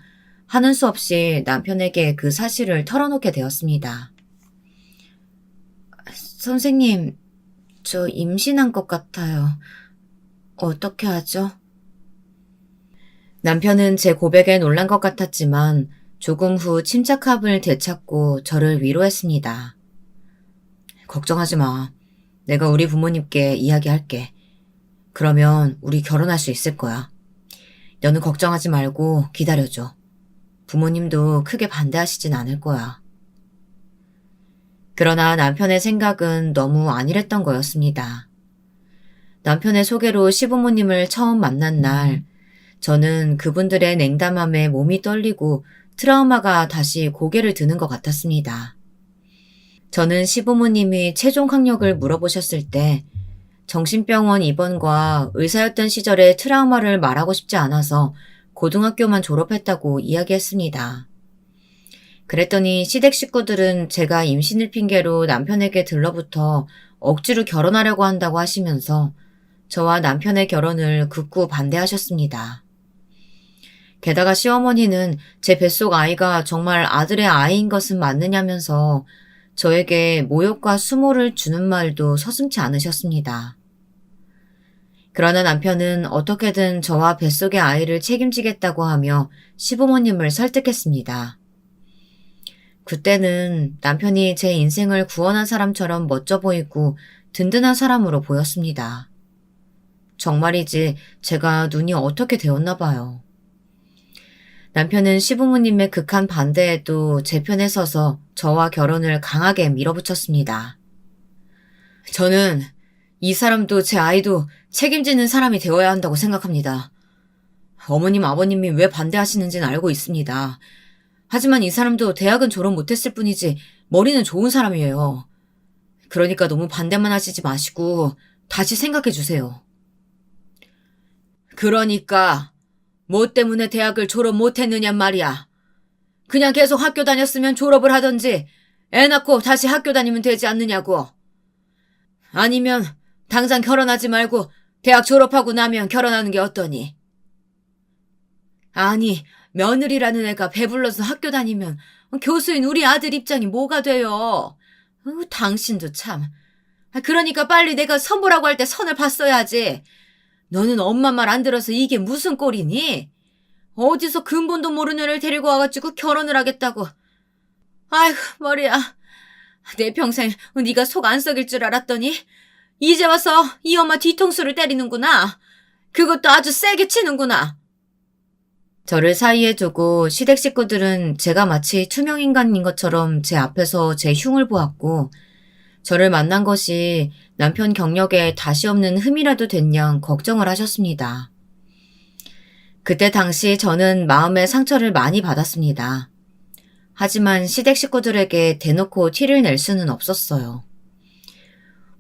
하는 수 없이 남편에게 그 사실을 털어놓게 되었습니다. 선생님, 저 임신한 것 같아요. 어떻게 하죠? 남편은 제 고백에 놀란 것 같았지만 조금 후 침착함을 되찾고 저를 위로했습니다. 걱정하지 마. 내가 우리 부모님께 이야기할게. 그러면 우리 결혼할 수 있을 거야. 너는 걱정하지 말고 기다려줘. 부모님도 크게 반대하시진 않을 거야. 그러나 남편의 생각은 너무 안일했던 거였습니다. 남편의 소개로 시부모님을 처음 만난 날, 저는 그분들의 냉담함에 몸이 떨리고 트라우마가 다시 고개를 드는 것 같았습니다. 저는 시부모님이 체중 학력을 물어보셨을 때 정신병원 입원과 의사였던 시절의 트라우마를 말하고 싶지 않아서 고등학교만 졸업했다고 이야기했습니다. 그랬더니 시댁 식구들은 제가 임신을 핑계로 남편에게 들러붙어 억지로 결혼하려고 한다고 하시면서 저와 남편의 결혼을 극구 반대하셨습니다. 게다가 시어머니는 제 뱃속 아이가 정말 아들의 아이인 것은 맞느냐면서 저에게 모욕과 수모를 주는 말도 서슴지 않으셨습니다. 그러나 남편은 어떻게든 저와 뱃속의 아이를 책임지겠다고 하며 시부모님을 설득했습니다. 그때는 남편이 제 인생을 구원한 사람처럼 멋져 보이고 든든한 사람으로 보였습니다. 정말이지 제가 눈이 어떻게 되었나 봐요. 남편은 시부모님의 극한 반대에도 제 편에 서서 저와 결혼을 강하게 밀어붙였습니다. 저는 이 사람도 제 아이도 책임지는 사람이 되어야 한다고 생각합니다. 어머님, 아버님이 왜 반대하시는지는 알고 있습니다. 하지만 이 사람도 대학은 졸업 못했을 뿐이지 머리는 좋은 사람이에요. 그러니까 너무 반대만 하시지 마시고 다시 생각해 주세요. 그러니까 뭐 때문에 대학을 졸업 못했느냔 말이야. 그냥 계속 학교 다녔으면 졸업을 하던지 애 낳고 다시 학교 다니면 되지 않느냐고. 아니면 당장 결혼하지 말고 대학 졸업하고 나면 결혼하는 게 어떠니? 아니, 며느리라는 애가 배불러서 학교 다니면 교수인 우리 아들 입장이 뭐가 돼요? 당신도 참. 그러니까 빨리 내가 선보라고 할 때 선을 봤어야지. 너는 엄마 말 안 들어서 이게 무슨 꼴이니? 어디서 근본도 모르는 애를 데리고 와가지고 결혼을 하겠다고. 아이고 머리야. 내 평생 네가 속 안 썩일 줄 알았더니 이제 와서 이 엄마 뒤통수를 때리는구나. 그것도 아주 세게 치는구나. 저를 사이에 두고 시댁 식구들은 제가 마치 투명인간인 것처럼 제 앞에서 제 흉을 보았고 저를 만난 것이 남편 경력에 다시 없는 흠이라도 됐냐 걱정을 하셨습니다. 그때 당시 저는 마음의 상처를 많이 받았습니다. 하지만 시댁 식구들에게 대놓고 티를 낼 수는 없었어요.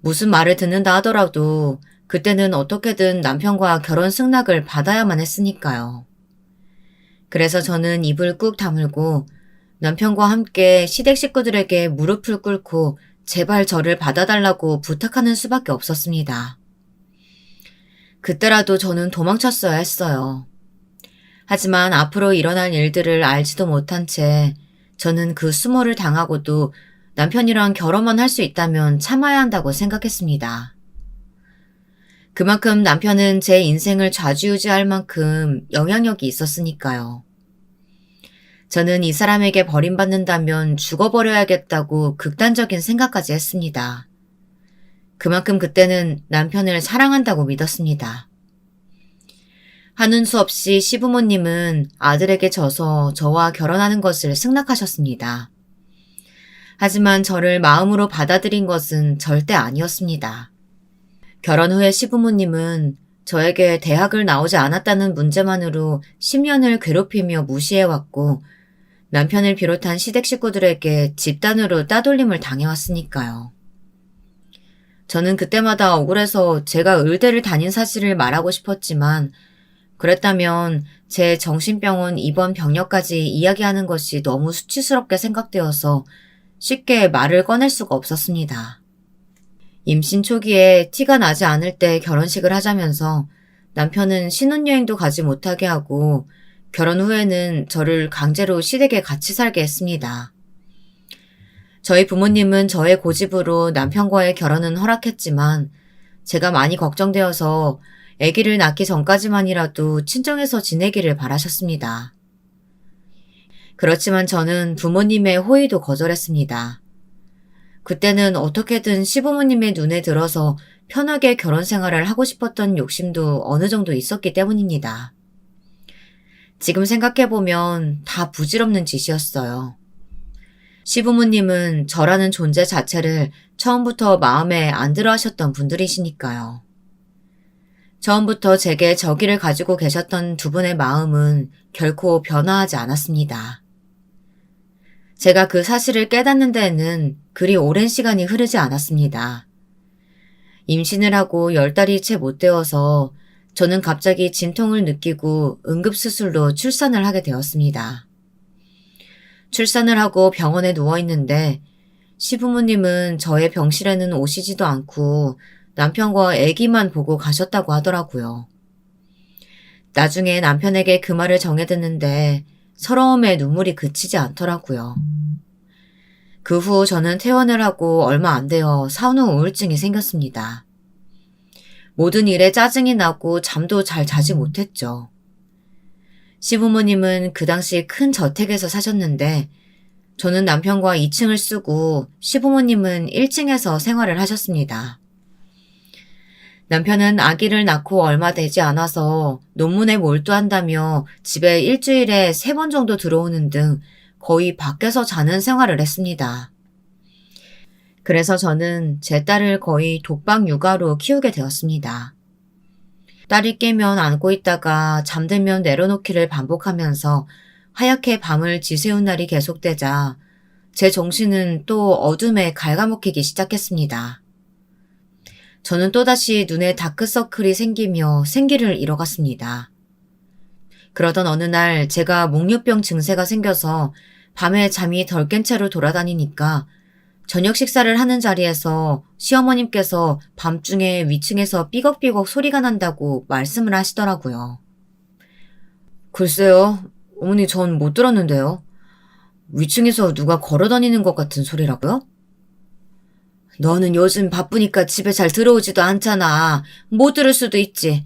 무슨 말을 듣는다 하더라도 그때는 어떻게든 남편과 결혼 승낙을 받아야만 했으니까요. 그래서 저는 입을 꾹 다물고 남편과 함께 시댁 식구들에게 무릎을 꿇고 제발 저를 받아달라고 부탁하는 수밖에 없었습니다. 그때라도 저는 도망쳤어야 했어요. 하지만 앞으로 일어날 일들을 알지도 못한 채 저는 그 수모를 당하고도 남편이랑 결혼만 할 수 있다면 참아야 한다고 생각했습니다. 그만큼 남편은 제 인생을 좌지우지할 만큼 영향력이 있었으니까요. 저는 이 사람에게 버림받는다면 죽어버려야겠다고 극단적인 생각까지 했습니다. 그만큼 그때는 남편을 사랑한다고 믿었습니다. 하는 수 없이 시부모님은 아들에게 져서 저와 결혼하는 것을 승낙하셨습니다. 하지만 저를 마음으로 받아들인 것은 절대 아니었습니다. 결혼 후에 시부모님은 저에게 대학을 나오지 않았다는 문제만으로 10년을 괴롭히며 무시해왔고 남편을 비롯한 시댁 식구들에게 집단으로 따돌림을 당해왔으니까요. 저는 그때마다 억울해서 제가 의대를 다닌 사실을 말하고 싶었지만 그랬다면 제 정신병원 입원 병력까지 이야기하는 것이 너무 수치스럽게 생각되어서 쉽게 말을 꺼낼 수가 없었습니다. 임신 초기에 티가 나지 않을 때 결혼식을 하자면서 남편은 신혼여행도 가지 못하게 하고 결혼 후에는 저를 강제로 시댁에 같이 살게 했습니다. 저희 부모님은 저의 고집으로 남편과의 결혼은 허락했지만 제가 많이 걱정되어서 아기를 낳기 전까지만이라도 친정에서 지내기를 바라셨습니다. 그렇지만 저는 부모님의 호의도 거절했습니다. 그때는 어떻게든 시부모님의 눈에 들어서 편하게 결혼 생활을 하고 싶었던 욕심도 어느 정도 있었기 때문입니다. 지금 생각해보면 다 부질없는 짓이었어요. 시부모님은 저라는 존재 자체를 처음부터 마음에 안 들어 하셨던 분들이시니까요. 처음부터 제게 저기를 가지고 계셨던 두 분의 마음은 결코 변화하지 않았습니다. 제가 그 사실을 깨닫는 데에는 그리 오랜 시간이 흐르지 않았습니다. 임신을 하고 10달이 채 못 되어서 저는 갑자기 진통을 느끼고 응급수술로 출산을 하게 되었습니다. 출산을 하고 병원에 누워있는데 시부모님은 저의 병실에는 오시지도 않고 남편과 아기만 보고 가셨다고 하더라고요. 나중에 남편에게 그 말을 전해 듣는데 서러움에 눈물이 그치지 않더라고요. 그 후 저는 퇴원을 하고 얼마 안 되어 산후 우울증이 생겼습니다. 모든 일에 짜증이 나고 잠도 잘 자지 못했죠. 시부모님은 그 당시 큰 저택에서 사셨는데 저는 남편과 2층을 쓰고 시부모님은 1층에서 생활을 하셨습니다. 남편은 아기를 낳고 얼마 되지 않아서 논문에 몰두한다며 집에 일주일에 3번 정도 들어오는 등 거의 밖에서 자는 생활을 했습니다. 그래서 저는 제 딸을 거의 독박 육아로 키우게 되었습니다. 딸이 깨면 안고 있다가 잠들면 내려놓기를 반복하면서 하얗게 밤을 지새운 날이 계속되자 제 정신은 또 어둠에 갉아먹히기 시작했습니다. 저는 또다시 눈에 다크서클이 생기며 생기를 잃어갔습니다. 그러던 어느 날 제가 목류병 증세가 생겨서 밤에 잠이 덜 깬 채로 돌아다니니까 저녁 식사를 하는 자리에서 시어머님께서 밤중에 위층에서 삐걱삐걱 소리가 난다고 말씀을 하시더라고요. 글쎄요, 어머니 전 못 들었는데요. 위층에서 누가 걸어다니는 것 같은 소리라고요? 너는 요즘 바쁘니까 집에 잘 들어오지도 않잖아. 못 들을 수도 있지.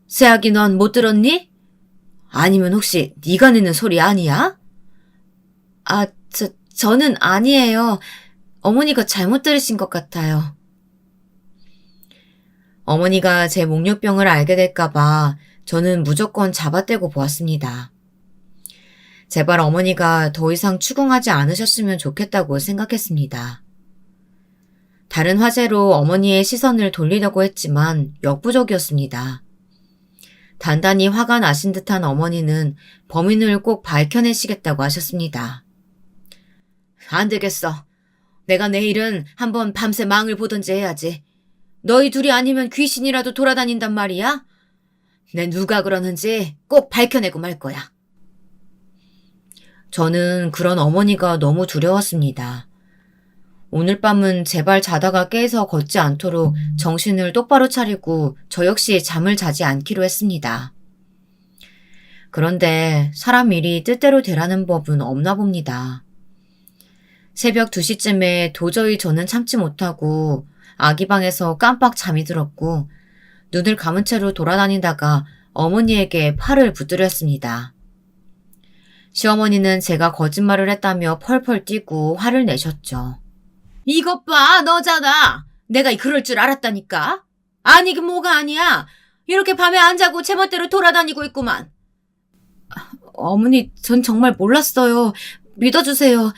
새아기 넌 못 들었니? 아니면 혹시 네가 내는 소리 아니야? 아, 저는 아니에요. 어머니가 잘못 들으신 것 같아요. 어머니가 제 목류병을 알게 될까봐 저는 무조건 잡아떼고 보았습니다. 제발 어머니가 더 이상 추궁하지 않으셨으면 좋겠다고 생각했습니다. 다른 화제로 어머니의 시선을 돌리려고 했지만 역부족이었습니다. 단단히 화가 나신 듯한 어머니는 범인을 꼭 밝혀내시겠다고 하셨습니다. 안 되겠어. 내가 내일은 한번 밤새 망을 보던지 해야지. 너희 둘이 아니면 귀신이라도 돌아다닌단 말이야? 내 누가 그러는지 꼭 밝혀내고 말 거야. 저는 그런 어머니가 너무 두려웠습니다. 오늘 밤은 제발 자다가 깨서 걷지 않도록 정신을 똑바로 차리고 저 역시 잠을 자지 않기로 했습니다. 그런데 사람 일이 뜻대로 되라는 법은 없나 봅니다. 새벽 2시쯤에 도저히 저는 참지 못하고 아기 방에서 깜빡 잠이 들었고 눈을 감은 채로 돌아다니다가 어머니에게 팔을 붙들였습니다. 시어머니는 제가 거짓말을 했다며 펄펄 뛰고 화를 내셨죠. 이것 봐, 너잖아. 내가 그럴 줄 알았다니까. 아니긴 뭐가 아니야. 이렇게 밤에 안 자고 제멋대로 돌아다니고 있구만. 어머니, 전 정말 몰랐어요. 믿어주세요.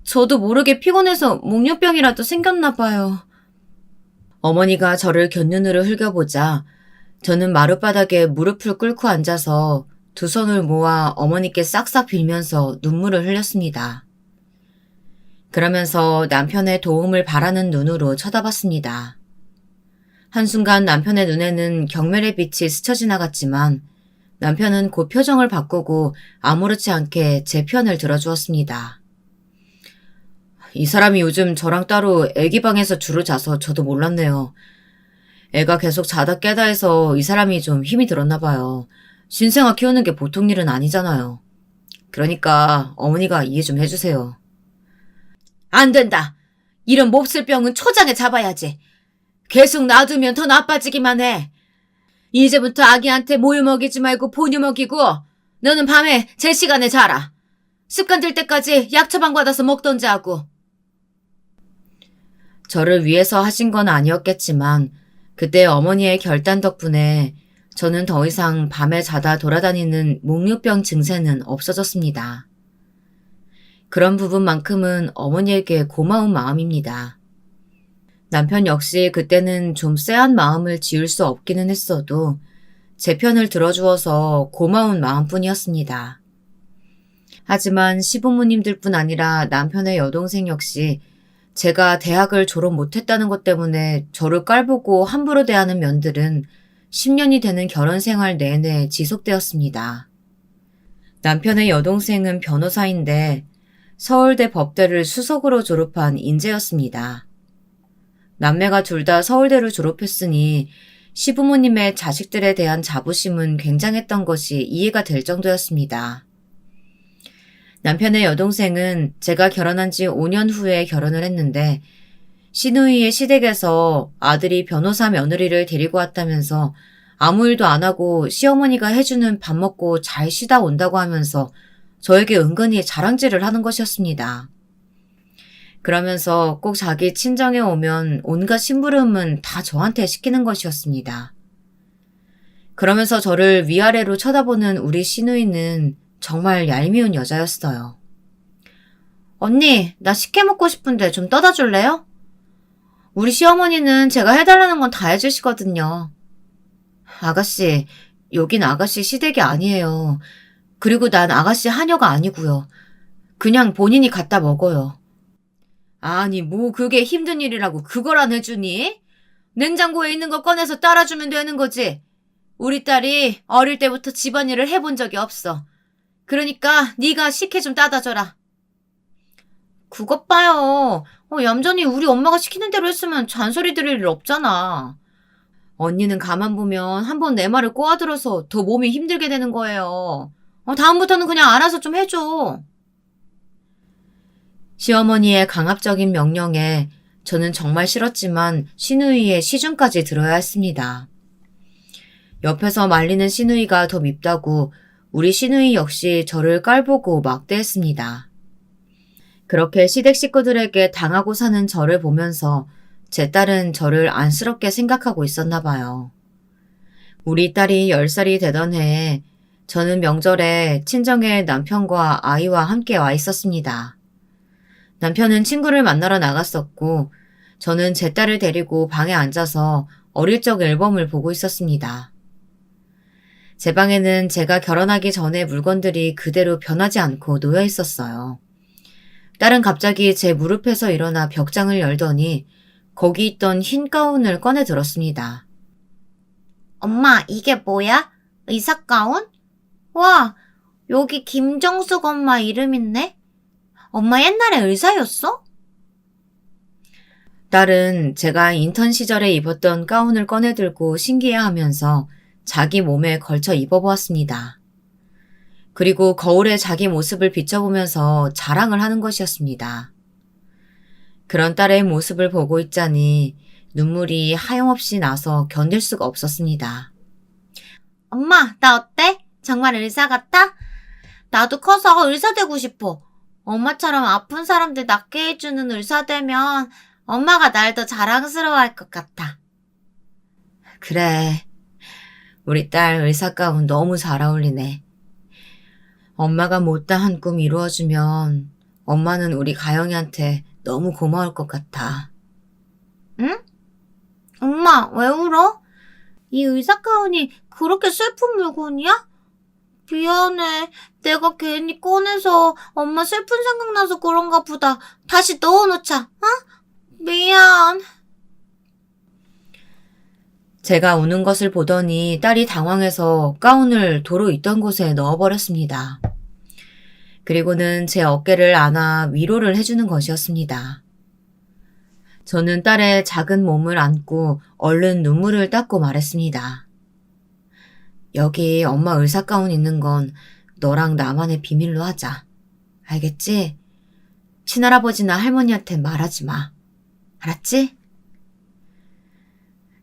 저도 모르게 피곤해서 목련병이라도 생겼나 봐요. 어머니가 저를 곁눈으로 흘겨보자 저는 마룻바닥에 무릎을 꿇고 앉아서 두 손을 모아 어머니께 싹싹 빌면서 눈물을 흘렸습니다. 그러면서 남편의 도움을 바라는 눈으로 쳐다봤습니다. 한순간 남편의 눈에는 경멸의 빛이 스쳐 지나갔지만 남편은 곧 표정을 바꾸고 아무렇지 않게 제 편을 들어주었습니다. 이 사람이 요즘 저랑 따로 애기 방에서 주로 자서 저도 몰랐네요. 애가 계속 자다 깨다 해서 이 사람이 좀 힘이 들었나 봐요. 신생아 키우는 게 보통 일은 아니잖아요. 그러니까 어머니가 이해 좀 해주세요. 안 된다. 이런 몹쓸 병은 초장에 잡아야지. 계속 놔두면 더 나빠지기만 해. 이제부터 아기한테 모유 먹이지 말고 본유 먹이고 너는 밤에 제 시간에 자라. 습관 들 때까지 약 처방 받아서 먹던지 하고. 저를 위해서 하신 건 아니었겠지만 그때 어머니의 결단 덕분에 저는 더 이상 밤에 자다 돌아다니는 목류병 증세는 없어졌습니다. 그런 부분만큼은 어머니에게 고마운 마음입니다. 남편 역시 그때는 좀 쎄한 마음을 지울 수 없기는 했어도 제 편을 들어주어서 고마운 마음뿐이었습니다. 하지만 시부모님들뿐 아니라 남편의 여동생 역시 제가 대학을 졸업 못했다는 것 때문에 저를 깔보고 함부로 대하는 면들은 10년이 되는 결혼 생활 내내 지속되었습니다. 남편의 여동생은 변호사인데 서울대 법대를 수석으로 졸업한 인재였습니다. 남매가 둘 다 서울대를 졸업했으니 시부모님의 자식들에 대한 자부심은 굉장했던 것이 이해가 될 정도였습니다. 남편의 여동생은 제가 결혼한 지 5년 후에 결혼을 했는데 시누이의 시댁에서 아들이 변호사 며느리를 데리고 왔다면서 아무 일도 안 하고 시어머니가 해주는 밥 먹고 잘 쉬다 온다고 하면서 저에게 은근히 자랑질을 하는 것이었습니다. 그러면서 꼭 자기 친정에 오면 온갖 심부름은 다 저한테 시키는 것이었습니다. 그러면서 저를 위아래로 쳐다보는 우리 시누이는 정말 얄미운 여자였어요. 언니, 나 식혜 먹고 싶은데 좀 떠다 줄래요? 우리 시어머니는 제가 해달라는 건 다 해주시거든요. 아가씨, 여긴 아가씨 시댁이 아니에요. 그리고 난 아가씨 하녀가 아니고요. 그냥 본인이 갖다 먹어요. 아니, 뭐 그게 힘든 일이라고 그걸 안 해주니? 냉장고에 있는 거 꺼내서 따라주면 되는 거지. 우리 딸이 어릴 때부터 집안일을 해본 적이 없어. 그러니까 네가 식혜 좀 따다 줘라. 그것 봐요. 얌전히 우리 엄마가 시키는 대로 했으면 잔소리 들을 일 없잖아. 언니는 가만 보면 한번 내 말을 꼬아들어서 더 몸이 힘들게 되는 거예요. 다음부터는 그냥 알아서 좀 해줘. 시어머니의 강압적인 명령에 저는 정말 싫었지만 시누이의 시중까지 들어야 했습니다. 옆에서 말리는 시누이가 더 밉다고 우리 시누이 역시 저를 깔보고 막대했습니다. 그렇게 시댁 식구들에게 당하고 사는 저를 보면서 제 딸은 저를 안쓰럽게 생각하고 있었나 봐요. 우리 딸이 10살이 되던 해에 저는 명절에 친정에 남편과 아이와 함께 와 있었습니다. 남편은 친구를 만나러 나갔었고 저는 제 딸을 데리고 방에 앉아서 어릴 적 앨범을 보고 있었습니다. 제 방에는 제가 결혼하기 전에 물건들이 그대로 변하지 않고 놓여 있었어요. 딸은 갑자기 제 무릎에서 일어나 벽장을 열더니 거기 있던 흰 가운을 꺼내 들었습니다. 엄마, 이게 뭐야? 의사 가운? 와, 여기 김정숙 엄마 이름 있네? 엄마 옛날에 의사였어? 딸은 제가 인턴 시절에 입었던 가운을 꺼내들고 신기해하면서 자기 몸에 걸쳐 입어보았습니다. 그리고 거울에 자기 모습을 비춰보면서 자랑을 하는 것이었습니다. 그런 딸의 모습을 보고 있자니 눈물이 하염없이 나서 견딜 수가 없었습니다. 엄마, 나 어때? 정말 의사 같아? 나도 커서 의사 되고 싶어. 엄마처럼 아픈 사람들 낫게 해주는 의사 되면 엄마가 날 더 자랑스러워할 것 같아. 그래, 우리 딸 의사 가운 너무 잘 어울리네. 엄마가 못다한 꿈 이루어주면 엄마는 우리 가영이한테 너무 고마울 것 같아. 응? 엄마, 왜 울어? 이 의사 가운이 그렇게 슬픈 물건이야? 미안해. 내가 괜히 꺼내서 엄마 슬픈 생각나서 그런가 보다. 다시 넣어놓자, 어? 미안. 제가 우는 것을 보더니 딸이 당황해서 가운을 도로 있던 곳에 넣어버렸습니다. 그리고는 제 어깨를 안아 위로를 해주는 것이었습니다. 저는 딸의 작은 몸을 안고 얼른 눈물을 닦고 말했습니다. 여기 엄마 의사 가운 있는 건 너랑 나만의 비밀로 하자. 알겠지? 친할아버지나 할머니한테 말하지 마. 알았지?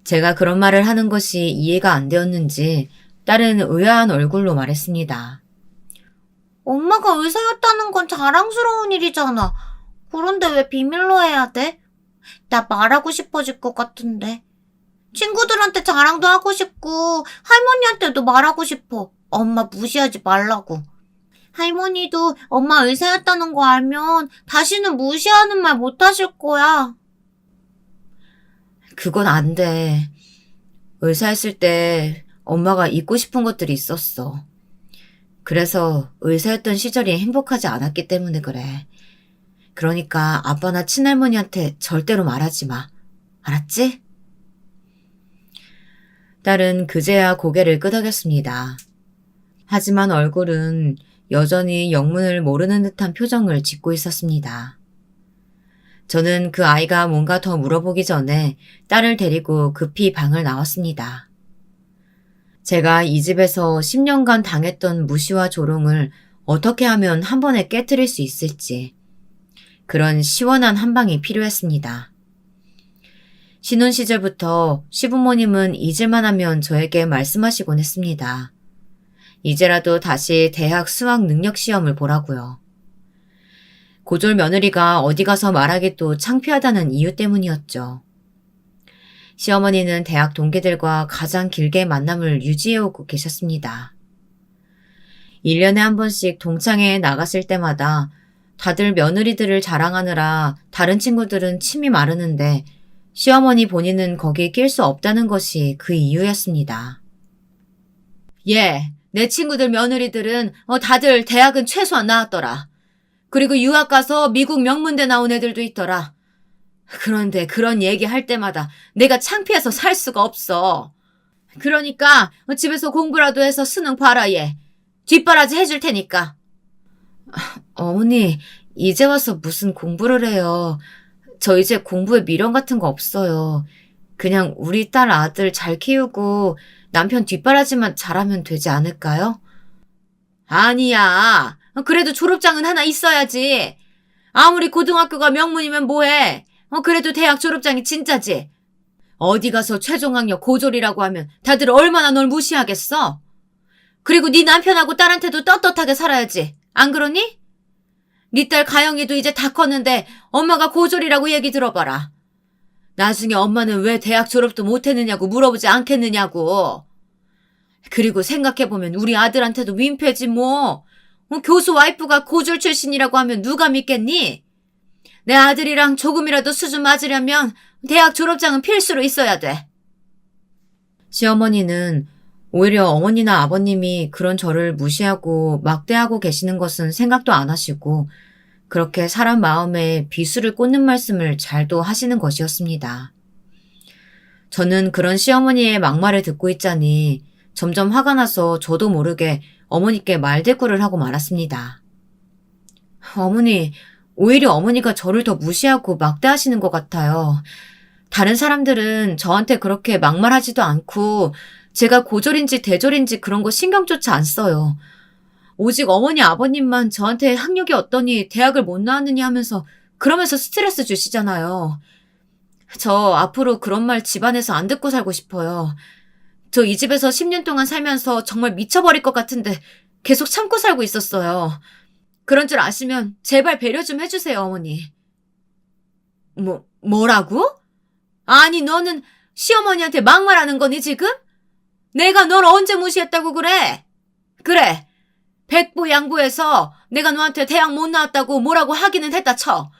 제가 그런 말을 하는 것이 이해가 안 되었는지 딸은 의아한 얼굴로 말했습니다. 엄마가 의사였다는 건 자랑스러운 일이잖아. 그런데 왜 비밀로 해야 돼? 나 말하고 싶어질 것 같은데. 친구들한테 자랑도 하고 싶고 할머니한테도 말하고 싶어. 엄마 무시하지 말라고. 할머니도 엄마 의사였다는 거 알면 다시는 무시하는 말 못하실 거야. 그건 안 돼. 의사했을 때 엄마가 잊고 싶은 것들이 있었어. 그래서 의사였던 시절이 행복하지 않았기 때문에 그래. 그러니까 아빠나 친할머니한테 절대로 말하지 마. 알았지? 딸은 그제야 고개를 끄덕였습니다. 하지만 얼굴은 여전히 영문을 모르는 듯한 표정을 짓고 있었습니다. 저는 그 아이가 뭔가 더 물어보기 전에 딸을 데리고 급히 방을 나왔습니다. 제가 이 집에서 10년간 당했던 무시와 조롱을 어떻게 하면 한 번에 깨트릴 수 있을지 그런 시원한 한 방이 필요했습니다. 신혼 시절부터 시부모님은 잊을만 하면 저에게 말씀하시곤 했습니다. 이제라도 다시 대학 수학 능력 시험을 보라고요. 고졸 며느리가 어디 가서 말하기도 창피하다는 이유 때문이었죠. 시어머니는 대학 동기들과 가장 길게 만남을 유지해오고 계셨습니다. 1년에 한 번씩 동창회에 나갔을 때마다 다들 며느리들을 자랑하느라 다른 친구들은 침이 마르는데 시어머니 본인은 거기에 낄 수 없다는 것이 그 이유였습니다. 예, 내 친구들 며느리들은 다들 대학은 최소한 나왔더라. 그리고 유학 가서 미국 명문대 나온 애들도 있더라. 그런데 그런 얘기 할 때마다 내가 창피해서 살 수가 없어. 그러니까 집에서 공부라도 해서 수능 봐라 얘. 뒷바라지 해줄 테니까. 어머니, 이제 와서 무슨 공부를 해요. 저 이제 공부에 미련 같은 거 없어요. 그냥 우리 딸 아들 잘 키우고 남편 뒷바라지만 잘하면 되지 않을까요? 아니야. 그래도 졸업장은 하나 있어야지. 아무리 고등학교가 명문이면 뭐해. 그래도 대학 졸업장이 진짜지. 어디 가서 최종학력 고졸이라고 하면 다들 얼마나 널 무시하겠어? 그리고 네 남편하고 딸한테도 떳떳하게 살아야지. 안 그러니? 네 딸 가영이도 이제 다 컸는데 엄마가 고졸이라고 얘기 들어봐라. 나중에 엄마는 왜 대학 졸업도 못했느냐고 물어보지 않겠느냐고. 그리고 생각해보면 우리 아들한테도 민폐지 뭐. 교수 와이프가 고졸 출신이라고 하면 누가 믿겠니? 내 아들이랑 조금이라도 수준 맞으려면 대학 졸업장은 필수로 있어야 돼. 시어머니는 오히려 어머니나 아버님이 그런 저를 무시하고 막대하고 계시는 것은 생각도 안 하시고 그렇게 사람 마음에 비수를 꽂는 말씀을 잘도 하시는 것이었습니다. 저는 그런 시어머니의 막말을 듣고 있자니 점점 화가 나서 저도 모르게 어머니께 말대꾸를 하고 말았습니다. 어머니, 오히려 어머니가 저를 더 무시하고 막대하시는 것 같아요. 다른 사람들은 저한테 그렇게 막말하지도 않고 제가 고졸인지 대졸인지 그런 거 신경조차 안 써요. 오직 어머니 아버님만 저한테 학력이 어떠니 대학을 못 나왔느냐 하면서 그러면서 스트레스 주시잖아요. 저 앞으로 그런 말 집안에서 안 듣고 살고 싶어요. 저 이 집에서 10년 동안 살면서 정말 미쳐버릴 것 같은데 계속 참고 살고 있었어요. 그런 줄 아시면 제발 배려 좀 해주세요, 어머니. 뭐라고? 아니, 너는 시어머니한테 막말하는 거니, 지금? 내가 널 언제 무시했다고 그래? 그래. 백부양부해서 내가 너한테 대학 못 나왔다고 뭐라고 하기는 했다 쳐.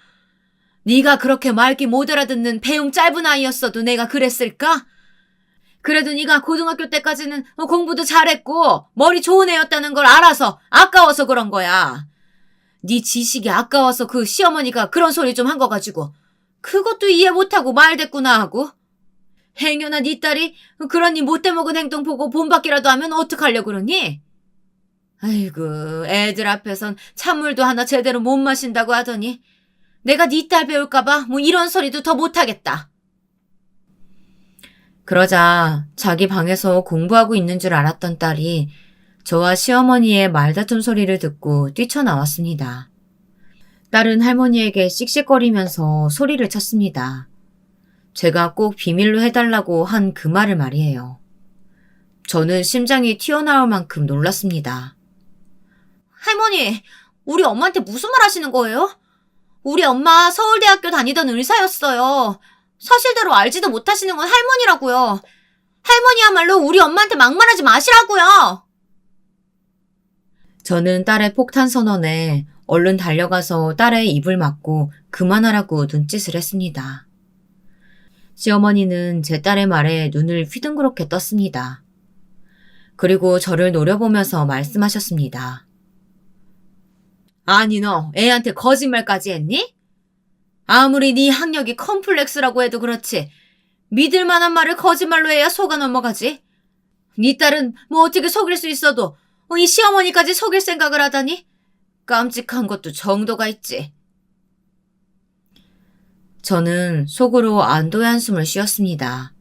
네가 그렇게 말귀 못 알아듣는 배움 짧은 아이였어도 내가 그랬을까? 그래도 네가 고등학교 때까지는 공부도 잘했고 머리 좋은 애였다는 걸 알아서 아까워서 그런 거야. 네 지식이 아까워서 그 시어머니가 그런 소리 좀 한 거 가지고 그것도 이해 못하고 말댔구나 하고. 행여나 네 딸이 그런 네 못돼먹은 행동 보고 본받기라도 하면 어떡하려고 그러니? 아이고, 애들 앞에선 찬물도 하나 제대로 못 마신다고 하더니 내가 네 딸 배울까봐 뭐 이런 소리도 더 못하겠다. 그러자 자기 방에서 공부하고 있는 줄 알았던 딸이 저와 시어머니의 말다툼 소리를 듣고 뛰쳐나왔습니다. 딸은 할머니에게 씩씩거리면서 소리를 쳤습니다. 제가 꼭 비밀로 해달라고 한 그 말을 말이에요. 저는 심장이 튀어나올 만큼 놀랐습니다. 할머니, 우리 엄마한테 무슨 말 하시는 거예요? 우리 엄마 서울대학교 다니던 의사였어요. 사실대로 알지도 못하시는 건 할머니라고요. 할머니야말로 우리 엄마한테 막말하지 마시라고요. 저는 딸의 폭탄 선언에 얼른 달려가서 딸의 입을 막고 그만하라고 눈짓을 했습니다. 시어머니는 제 딸의 말에 눈을 휘둥그렇게 떴습니다. 그리고 저를 노려보면서 말씀하셨습니다. 아니 너 애한테 거짓말까지 했니? 아무리 네 학력이 컴플렉스라고 해도 그렇지 믿을 만한 말을 거짓말로 해야 속아 넘어가지. 네 딸은 뭐 어떻게 속일 수 있어도 이 시어머니까지 속일 생각을 하다니 깜찍한 것도 정도가 있지. 저는 속으로 안도의 한숨을 쉬었습니다.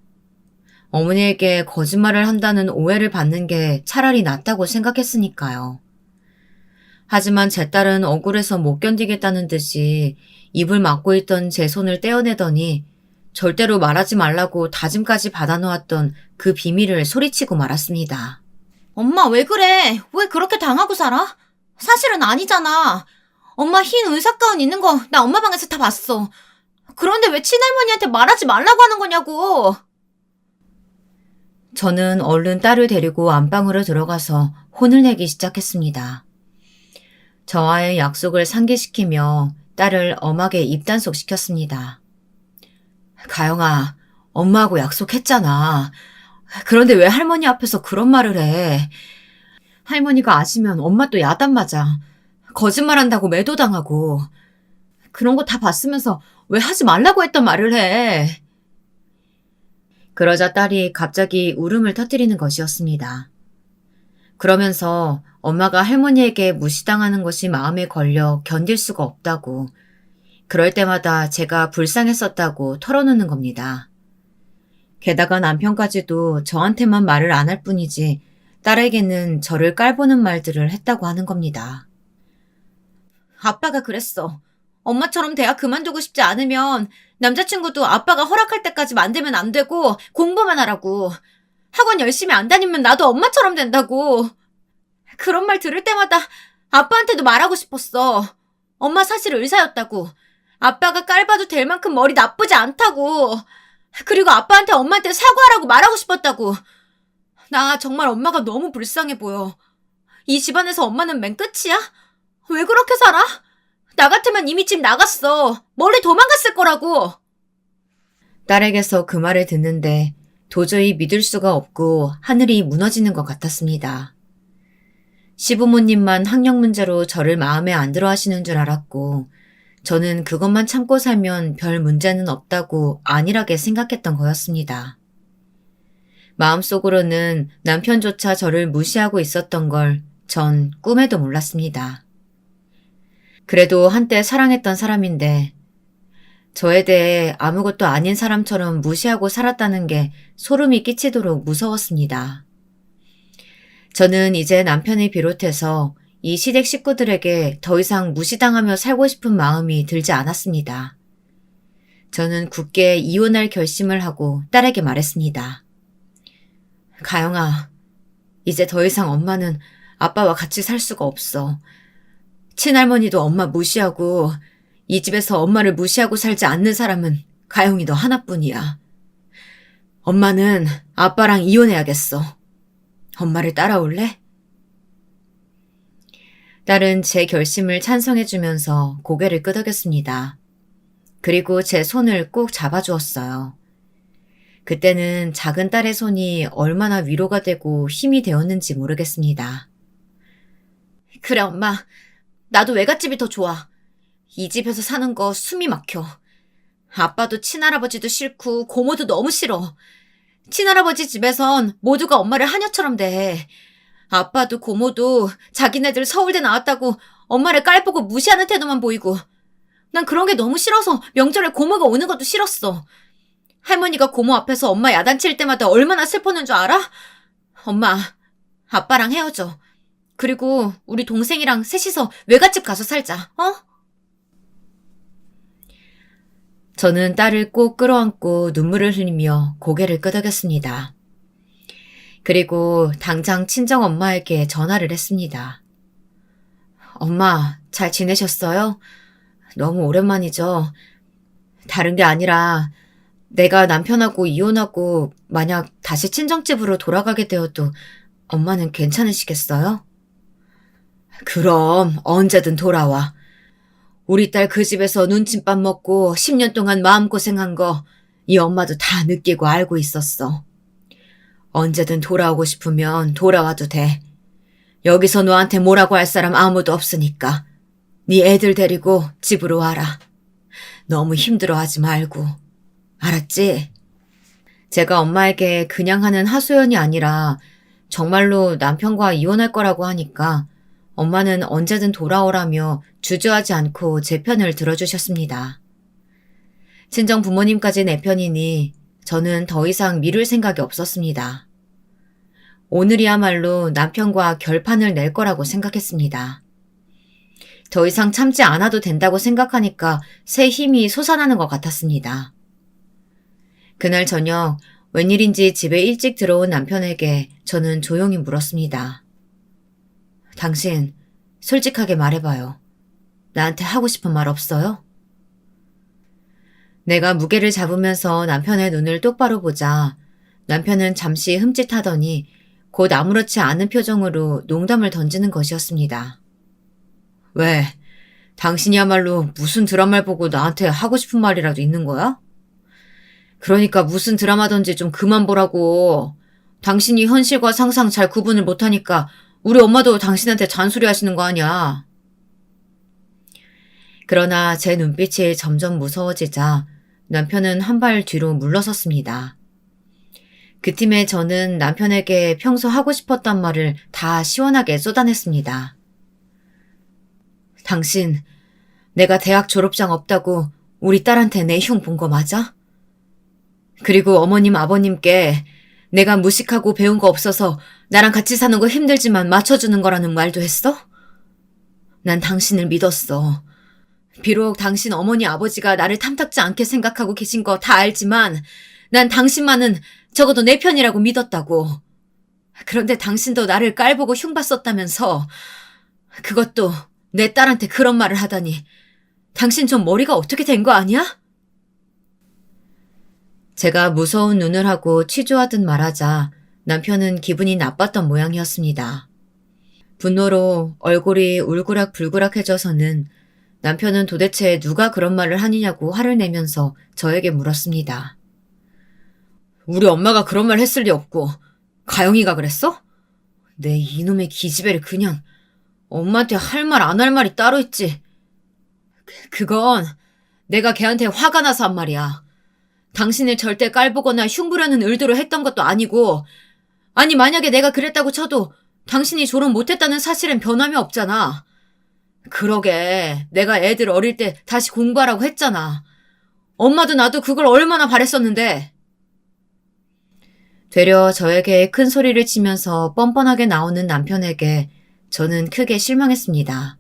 어머니에게 거짓말을 한다는 오해를 받는 게 차라리 낫다고 생각했으니까요. 하지만 제 딸은 억울해서 못 견디겠다는 듯이 입을 막고 있던 제 손을 떼어내더니 절대로 말하지 말라고 다짐까지 받아놓았던 그 비밀을 소리치고 말았습니다. 엄마 왜 그래? 왜 그렇게 당하고 살아? 사실은 아니잖아. 엄마 흰 의사 가운 있는 거 나 엄마 방에서 다 봤어. 그런데 왜 친할머니한테 말하지 말라고 하는 거냐고. 저는 얼른 딸을 데리고 안방으로 들어가서 혼을 내기 시작했습니다. 저와의 약속을 상기시키며 딸을 엄하게 입단속시켰습니다. 가영아, 엄마하고 약속했잖아. 그런데 왜 할머니 앞에서 그런 말을 해? 할머니가 아시면 엄마 또 야단 맞아. 거짓말한다고 매도당하고. 그런 거 다 봤으면서 왜 하지 말라고 했던 말을 해? 그러자 딸이 갑자기 울음을 터뜨리는 것이었습니다. 그러면서 엄마가 할머니에게 무시당하는 것이 마음에 걸려 견딜 수가 없다고, 그럴 때마다 제가 불쌍했었다고 털어놓는 겁니다. 게다가 남편까지도 저한테만 말을 안 할 뿐이지 딸에게는 저를 깔보는 말들을 했다고 하는 겁니다. 아빠가 그랬어. 엄마처럼 대학 그만두고 싶지 않으면 남자친구도 아빠가 허락할 때까지 만들면 안 되고 공부만 하라고. 학원 열심히 안 다니면 나도 엄마처럼 된다고. 그런 말 들을 때마다 아빠한테도 말하고 싶었어. 엄마 사실 의사였다고. 아빠가 깔봐도 될 만큼 머리 나쁘지 않다고. 그리고 아빠한테 엄마한테 사과하라고 말하고 싶었다고. 나 정말 엄마가 너무 불쌍해 보여. 이 집안에서 엄마는 맨 끝이야? 왜 그렇게 살아? 나 같으면 이미 집 나갔어. 멀리 도망갔을 거라고. 딸에게서 그 말을 듣는데 도저히 믿을 수가 없고 하늘이 무너지는 것 같았습니다. 시부모님만 학력 문제로 저를 마음에 안 들어 하시는 줄 알았고, 저는 그것만 참고 살면 별 문제는 없다고 안일하게 생각했던 거였습니다. 마음속으로는 남편조차 저를 무시하고 있었던 걸 전 꿈에도 몰랐습니다. 그래도 한때 사랑했던 사람인데 저에 대해 아무것도 아닌 사람처럼 무시하고 살았다는 게 소름이 끼치도록 무서웠습니다. 저는 이제 남편을 비롯해서 이 시댁 식구들에게 더 이상 무시당하며 살고 싶은 마음이 들지 않았습니다. 저는 굳게 이혼할 결심을 하고 딸에게 말했습니다. 가영아, 이제 더 이상 엄마는 아빠와 같이 살 수가 없어. 친할머니도 엄마 무시하고 이 집에서 엄마를 무시하고 살지 않는 사람은 가영이 너 하나뿐이야. 엄마는 아빠랑 이혼해야겠어. 엄마를 따라올래? 딸은 제 결심을 찬성해주면서 고개를 끄덕였습니다. 그리고 제 손을 꼭 잡아주었어요. 그때는 작은 딸의 손이 얼마나 위로가 되고 힘이 되었는지 모르겠습니다. 그래 엄마, 나도 외갓집이 더 좋아. 이 집에서 사는 거 숨이 막혀. 아빠도 친할아버지도 싫고 고모도 너무 싫어. 친할아버지 집에선 모두가 엄마를 하녀처럼 대해. 아빠도 고모도 자기네들 서울대 나왔다고 엄마를 깔보고 무시하는 태도만 보이고. 난 그런 게 너무 싫어서 명절에 고모가 오는 것도 싫었어. 할머니가 고모 앞에서 엄마 야단칠 때마다 얼마나 슬펐는 줄 알아? 엄마, 아빠랑 헤어져. 그리고 우리 동생이랑 셋이서 외갓집 가서 살자, 어? 저는 딸을 꼭 끌어안고 눈물을 흘리며 고개를 끄덕였습니다. 그리고 당장 친정엄마에게 전화를 했습니다. 엄마, 잘 지내셨어요? 너무 오랜만이죠? 다른 게 아니라 내가 남편하고 이혼하고 만약 다시 친정집으로 돌아가게 되어도 엄마는 괜찮으시겠어요? 그럼 언제든 돌아와. 우리 딸 그 집에서 눈칫밥 먹고 10년 동안 마음고생한 거 이 엄마도 다 느끼고 알고 있었어. 언제든 돌아오고 싶으면 돌아와도 돼. 여기서 너한테 뭐라고 할 사람 아무도 없으니까 네 애들 데리고 집으로 와라. 너무 힘들어하지 말고. 알았지? 제가 엄마에게 그냥 하는 하소연이 아니라 정말로 남편과 이혼할 거라고 하니까 엄마는 언제든 돌아오라며 주저하지 않고 제 편을 들어주셨습니다. 친정 부모님까지 내 편이니 저는 더 이상 미룰 생각이 없었습니다. 오늘이야말로 남편과 결판을 낼 거라고 생각했습니다. 더 이상 참지 않아도 된다고 생각하니까 새 힘이 솟아나는 것 같았습니다. 그날 저녁 웬일인지 집에 일찍 들어온 남편에게 저는 조용히 물었습니다. 당신 솔직하게 말해봐요. 나한테 하고 싶은 말 없어요? 내가 무게를 잡으면서 남편의 눈을 똑바로 보자 남편은 잠시 흠칫하더니 곧 아무렇지 않은 표정으로 농담을 던지는 것이었습니다. 왜? 당신이야말로 무슨 드라마를 보고 나한테 하고 싶은 말이라도 있는 거야? 그러니까 무슨 드라마든지 좀 그만 보라고. 당신이 현실과 상상 잘 구분을 못하니까 우리 엄마도 당신한테 잔소리 하시는 거 아니야. 그러나 제 눈빛이 점점 무서워지자 남편은 한 발 뒤로 물러섰습니다. 그 틈에 저는 남편에게 평소 하고 싶었던 말을 다 시원하게 쏟아냈습니다. 당신, 내가 대학 졸업장 없다고 우리 딸한테 내 흉 본 거 맞아? 그리고 어머님, 아버님께 내가 무식하고 배운 거 없어서 나랑 같이 사는 거 힘들지만 맞춰주는 거라는 말도 했어? 난 당신을 믿었어. 비록 당신 어머니, 아버지가 나를 탐탁지 않게 생각하고 계신 거 다 알지만 난 당신만은 적어도 내 편이라고 믿었다고. 그런데 당신도 나를 깔보고 흉봤었다면서 그것도 내 딸한테 그런 말을 하다니 당신 좀 머리가 어떻게 된 거 아니야? 제가 무서운 눈을 하고 취조하듯 말하자 남편은 기분이 나빴던 모양이었습니다. 분노로 얼굴이 울그락불그락해져서는 남편은 도대체 누가 그런 말을 하느냐고 화를 내면서 저에게 물었습니다. 우리 엄마가 그런 말 했을 리 없고 가영이가 그랬어? 내 이놈의 기집애를 그냥 엄마한테 할 말 안 할 말이 따로 있지. 그건 내가 걔한테 화가 나서 한 말이야. 당신을 절대 깔보거나 흉보려는 의도로 했던 것도 아니고 아니 만약에 내가 그랬다고 쳐도 당신이 졸업 못했다는 사실은 변함이 없잖아. 그러게, 내가 애들 어릴 때 다시 공부하라고 했잖아. 엄마도 나도 그걸 얼마나 바랬었는데. 되려 저에게 큰 소리를 치면서 뻔뻔하게 나오는 남편에게 저는 크게 실망했습니다.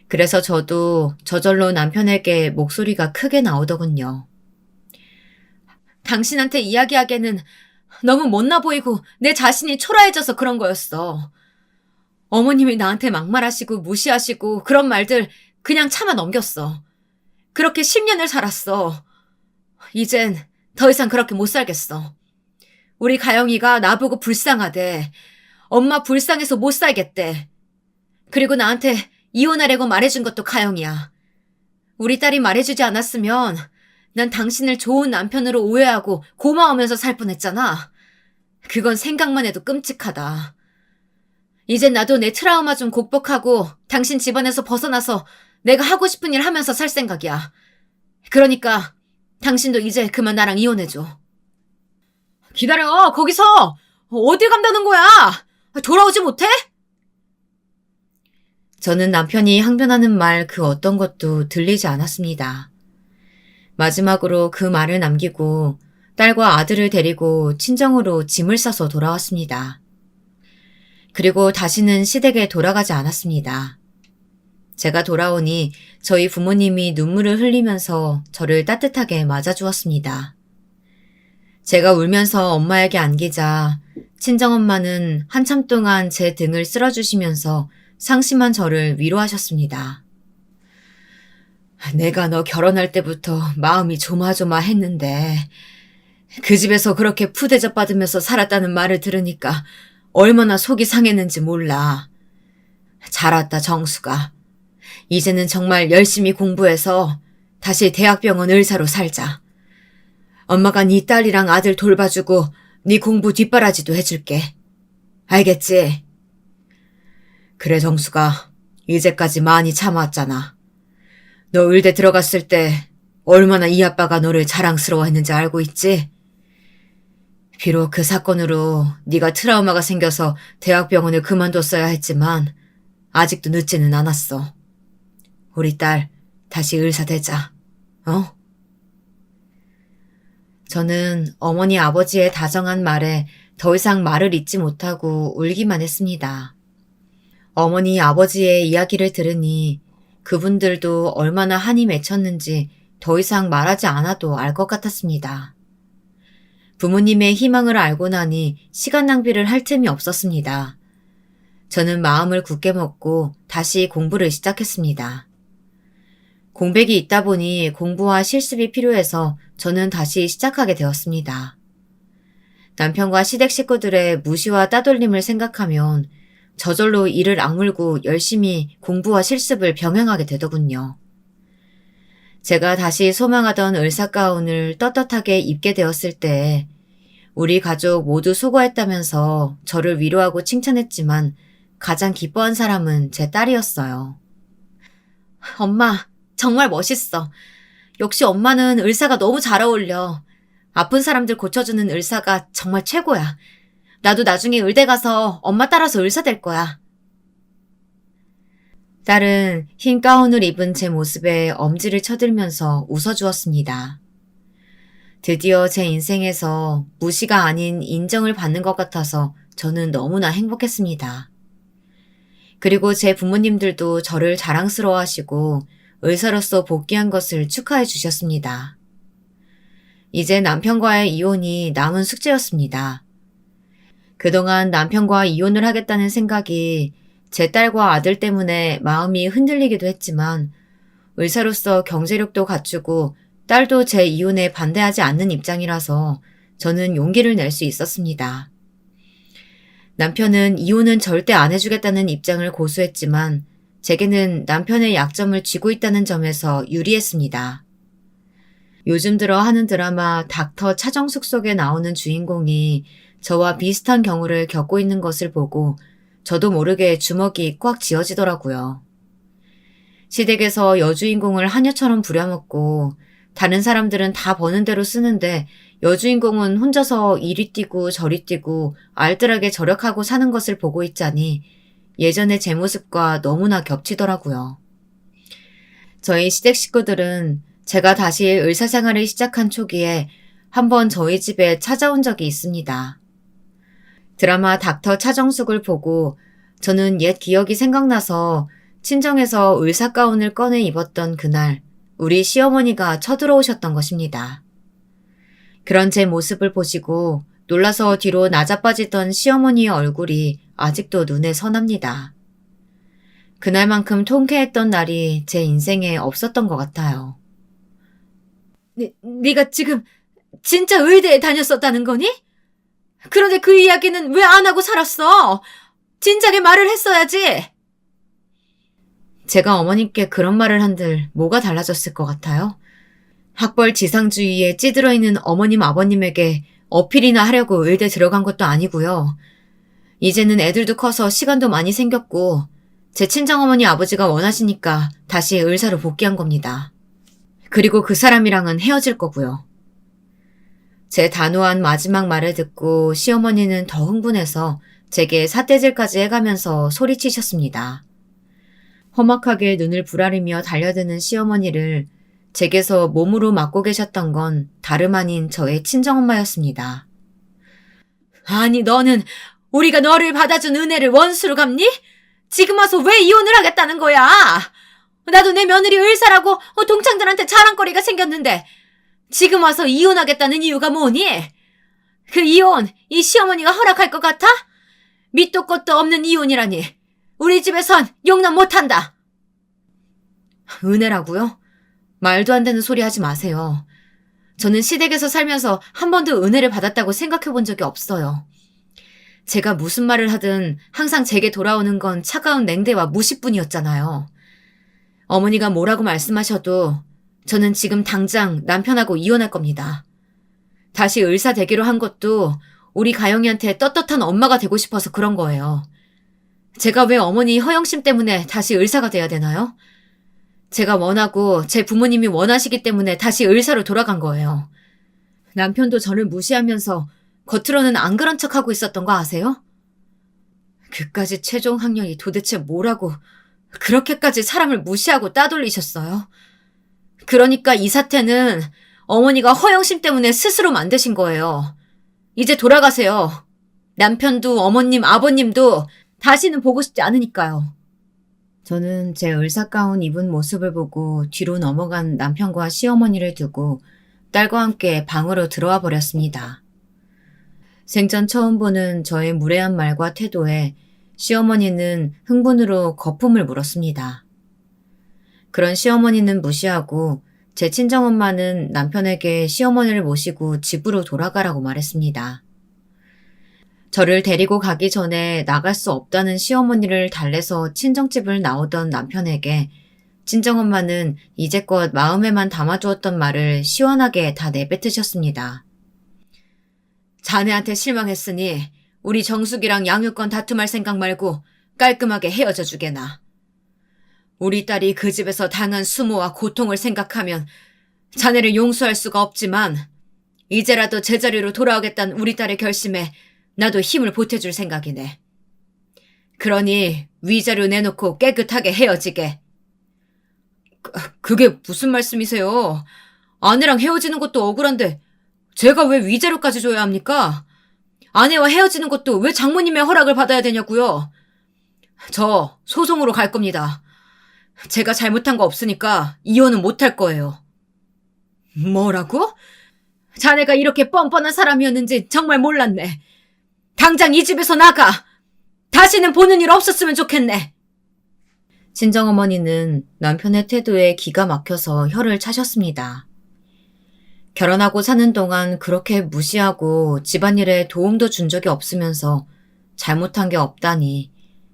그래서 저도 저절로 남편에게 목소리가 크게 나오더군요. 당신한테 이야기하기에는 너무 못나 보이고 내 자신이 초라해져서 그런 거였어. 어머님이 나한테 막말하시고 무시하시고 그런 말들 그냥 참아 넘겼어. 그렇게 10년을 살았어. 이젠 더 이상 그렇게 못 살겠어. 우리 가영이가 나보고 불쌍하대. 엄마 불쌍해서 못 살겠대. 그리고 나한테 이혼하려고 말해준 것도 가영이야. 우리 딸이 말해주지 않았으면 난 당신을 좋은 남편으로 오해하고 고마우면서 살 뻔했잖아. 그건 생각만 해도 끔찍하다. 이젠 나도 내 트라우마 좀 극복하고 당신 집안에서 벗어나서 내가 하고 싶은 일 하면서 살 생각이야. 그러니까 당신도 이제 그만 나랑 이혼해줘. 기다려, 거기서! 어딜 간다는 거야? 돌아오지 못해? 저는 남편이 항변하는 말 그 어떤 것도 들리지 않았습니다. 마지막으로 그 말을 남기고 딸과 아들을 데리고 친정으로 짐을 싸서 돌아왔습니다. 그리고 다시는 시댁에 돌아가지 않았습니다. 제가 돌아오니 저희 부모님이 눈물을 흘리면서 저를 따뜻하게 맞아주었습니다. 제가 울면서 엄마에게 안기자 친정엄마는 한참 동안 제 등을 쓸어주시면서 상심한 저를 위로하셨습니다. 내가 너 결혼할 때부터 마음이 조마조마했는데 그 집에서 그렇게 푸대접 받으면서 살았다는 말을 들으니까 얼마나 속이 상했는지 몰라. 잘 왔다 정수가. 이제는 정말 열심히 공부해서 다시 대학병원 의사로 살자. 엄마가 네 딸이랑 아들 돌봐주고 네 공부 뒷바라지도 해줄게. 알겠지? 그래 정수가 이제까지 많이 참아왔잖아. 너 의대 들어갔을 때 얼마나 이 아빠가 너를 자랑스러워했는지 알고 있지? 비록 그 사건으로 네가 트라우마가 생겨서 대학병원을 그만뒀어야 했지만 아직도 늦지는 않았어. 우리 딸 다시 의사 되자. 어? 저는 어머니 아버지의 다정한 말에 더 이상 말을 잇지 못하고 울기만 했습니다. 어머니 아버지의 이야기를 들으니 그분들도 얼마나 한이 맺혔는지 더 이상 말하지 않아도 알 것 같았습니다. 부모님의 희망을 알고 나니 시간 낭비를 할 틈이 없었습니다. 저는 마음을 굳게 먹고 다시 공부를 시작했습니다. 공백이 있다 보니 공부와 실습이 필요해서 저는 다시 시작하게 되었습니다. 남편과 시댁 식구들의 무시와 따돌림을 생각하면 저절로 이를 악물고 열심히 공부와 실습을 병행하게 되더군요. 제가 다시 소망하던 을사가운을 떳떳하게 입게 되었을 때 우리 가족 모두 수고했다면서 저를 위로하고 칭찬했지만 가장 기뻐한 사람은 제 딸이었어요. 엄마, 정말 멋있어. 역시 엄마는 을사가 너무 잘 어울려. 아픈 사람들 고쳐주는 을사가 정말 최고야. 나도 나중에 의대 가서 엄마 따라서 의사 될 거야. 딸은 흰 가운을 입은 제 모습에 엄지를 쳐들면서 웃어주었습니다. 드디어 제 인생에서 무시가 아닌 인정을 받는 것 같아서 저는 너무나 행복했습니다. 그리고 제 부모님들도 저를 자랑스러워하시고 의사로서 복귀한 것을 축하해 주셨습니다. 이제 남편과의 이혼이 남은 숙제였습니다. 그동안 남편과 이혼을 하겠다는 생각이 제 딸과 아들 때문에 마음이 흔들리기도 했지만 의사로서 경제력도 갖추고 딸도 제 이혼에 반대하지 않는 입장이라서 저는 용기를 낼 수 있었습니다. 남편은 이혼은 절대 안 해주겠다는 입장을 고수했지만 제게는 남편의 약점을 쥐고 있다는 점에서 유리했습니다. 요즘 들어 하는 드라마 닥터 차정숙 속에 나오는 주인공이 저와 비슷한 경우를 겪고 있는 것을 보고 저도 모르게 주먹이 꽉 쥐어지더라고요. 시댁에서 여주인공을 하녀처럼 부려먹고 다른 사람들은 다 버는 대로 쓰는데 여주인공은 혼자서 이리 뛰고 저리 뛰고 알뜰하게 절약하고 사는 것을 보고 있자니 예전의 제 모습과 너무나 겹치더라고요. 저희 시댁 식구들은 제가 다시 의사생활을 시작한 초기에 한번 저희 집에 찾아온 적이 있습니다. 드라마 닥터 차정숙을 보고 저는 옛 기억이 생각나서 친정에서 의사 가운을 꺼내 입었던 그날 우리 시어머니가 쳐들어오셨던 것입니다. 그런 제 모습을 보시고 놀라서 뒤로 낮아빠지던 시어머니의 얼굴이 아직도 눈에 선합니다. 그날만큼 통쾌했던 날이 제 인생에 없었던 것 같아요. 네가 지금 진짜 의대에 다녔었다는 거니? 그런데 그 이야기는 왜 안 하고 살았어? 진작에 말을 했어야지. 제가 어머님께 그런 말을 한들 뭐가 달라졌을 것 같아요? 학벌 지상주의에 찌들어 있는 어머님 아버님에게 어필이나 하려고 의대 들어간 것도 아니고요. 이제는 애들도 커서 시간도 많이 생겼고 제 친정어머니 아버지가 원하시니까 다시 의사로 복귀한 겁니다. 그리고 그 사람이랑은 헤어질 거고요. 제 단호한 마지막 말을 듣고 시어머니는 더 흥분해서 제게 삿대질까지 해가면서 소리치셨습니다. 험악하게 눈을 부라리며 달려드는 시어머니를 제게서 몸으로 맞고 계셨던 건 다름 아닌 저의 친정엄마였습니다. 아니 너는 우리가 너를 받아준 은혜를 원수로 갚니? 지금 와서 왜 이혼을 하겠다는 거야? 나도 내 며느리 의사라고 동창들한테 자랑거리가 생겼는데 지금 와서 이혼하겠다는 이유가 뭐니? 그 이혼 이 시어머니가 허락할 것 같아? 밑도 끝도 없는 이혼이라니 우리 집에선 용납 못한다. 은혜라고요? 말도 안 되는 소리 하지 마세요. 저는 시댁에서 살면서 한 번도 은혜를 받았다고 생각해 본 적이 없어요. 제가 무슨 말을 하든 항상 제게 돌아오는 건 차가운 냉대와 무시뿐이었잖아요. 어머니가 뭐라고 말씀하셔도 저는 지금 당장 남편하고 이혼할 겁니다. 다시 의사 되기로 한 것도 우리 가영이한테 떳떳한 엄마가 되고 싶어서 그런 거예요. 제가 왜 어머니 허영심 때문에 다시 의사가 돼야 되나요? 제가 원하고 제 부모님이 원하시기 때문에 다시 의사로 돌아간 거예요. 남편도 저를 무시하면서 겉으로는 안 그런 척하고 있었던 거 아세요? 그까지 최종 학력이 도대체 뭐라고 그렇게까지 사람을 무시하고 따돌리셨어요? 그러니까 이 사태는 어머니가 허영심 때문에 스스로 만드신 거예요. 이제 돌아가세요. 남편도 어머님, 아버님도 다시는 보고 싶지 않으니까요. 저는 제 의사가운 입은 모습을 보고 뒤로 넘어간 남편과 시어머니를 두고 딸과 함께 방으로 들어와 버렸습니다. 생전 처음 보는 저의 무례한 말과 태도에 시어머니는 흥분으로 거품을 물었습니다. 그런 시어머니는 무시하고 제 친정엄마는 남편에게 시어머니를 모시고 집으로 돌아가라고 말했습니다. 저를 데리고 가기 전에 나갈 수 없다는 시어머니를 달래서 친정집을 나오던 남편에게 친정엄마는 이제껏 마음에만 담아두었던 말을 시원하게 다 내뱉으셨습니다. 자네한테 실망했으니 우리 정숙이랑 양육권 다툼할 생각 말고 깔끔하게 헤어져 주게나. 우리 딸이 그 집에서 당한 수모와 고통을 생각하면 자네를 용서할 수가 없지만 이제라도 제자리로 돌아오겠다는 우리 딸의 결심에 나도 힘을 보태줄 생각이네. 그러니 위자료 내놓고 깨끗하게 헤어지게. 그게 무슨 말씀이세요? 아내랑 헤어지는 것도 억울한데 제가 왜 위자료까지 줘야 합니까? 아내와 헤어지는 것도 왜 장모님의 허락을 받아야 되냐고요? 저 소송으로 갈 겁니다. 제가 잘못한 거 없으니까 이혼은 못할 거예요. 뭐라고? 자네가 이렇게 뻔뻔한 사람이었는지 정말 몰랐네. 당장 이 집에서 나가! 다시는 보는 일 없었으면 좋겠네. 친정어머니는 남편의 태도에 기가 막혀서 혀를 차셨습니다. 결혼하고 사는 동안 그렇게 무시하고 집안일에 도움도 준 적이 없으면서 잘못한 게 없다니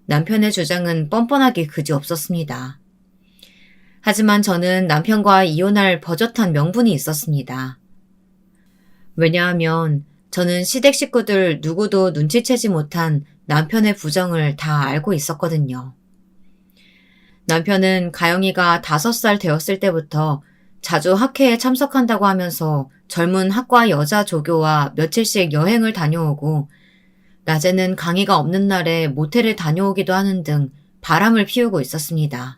남편의 주장은 뻔뻔하기 그지없었습니다. 하지만 저는 남편과 이혼할 버젓한 명분이 있었습니다. 왜냐하면 저는 시댁 식구들 누구도 눈치채지 못한 남편의 부정을 다 알고 있었거든요. 남편은 가영이가 5살 되었을 때부터 자주 학회에 참석한다고 하면서 젊은 학과 여자 조교와 며칠씩 여행을 다녀오고 낮에는 강의가 없는 날에 모텔을 다녀오기도 하는 등 바람을 피우고 있었습니다.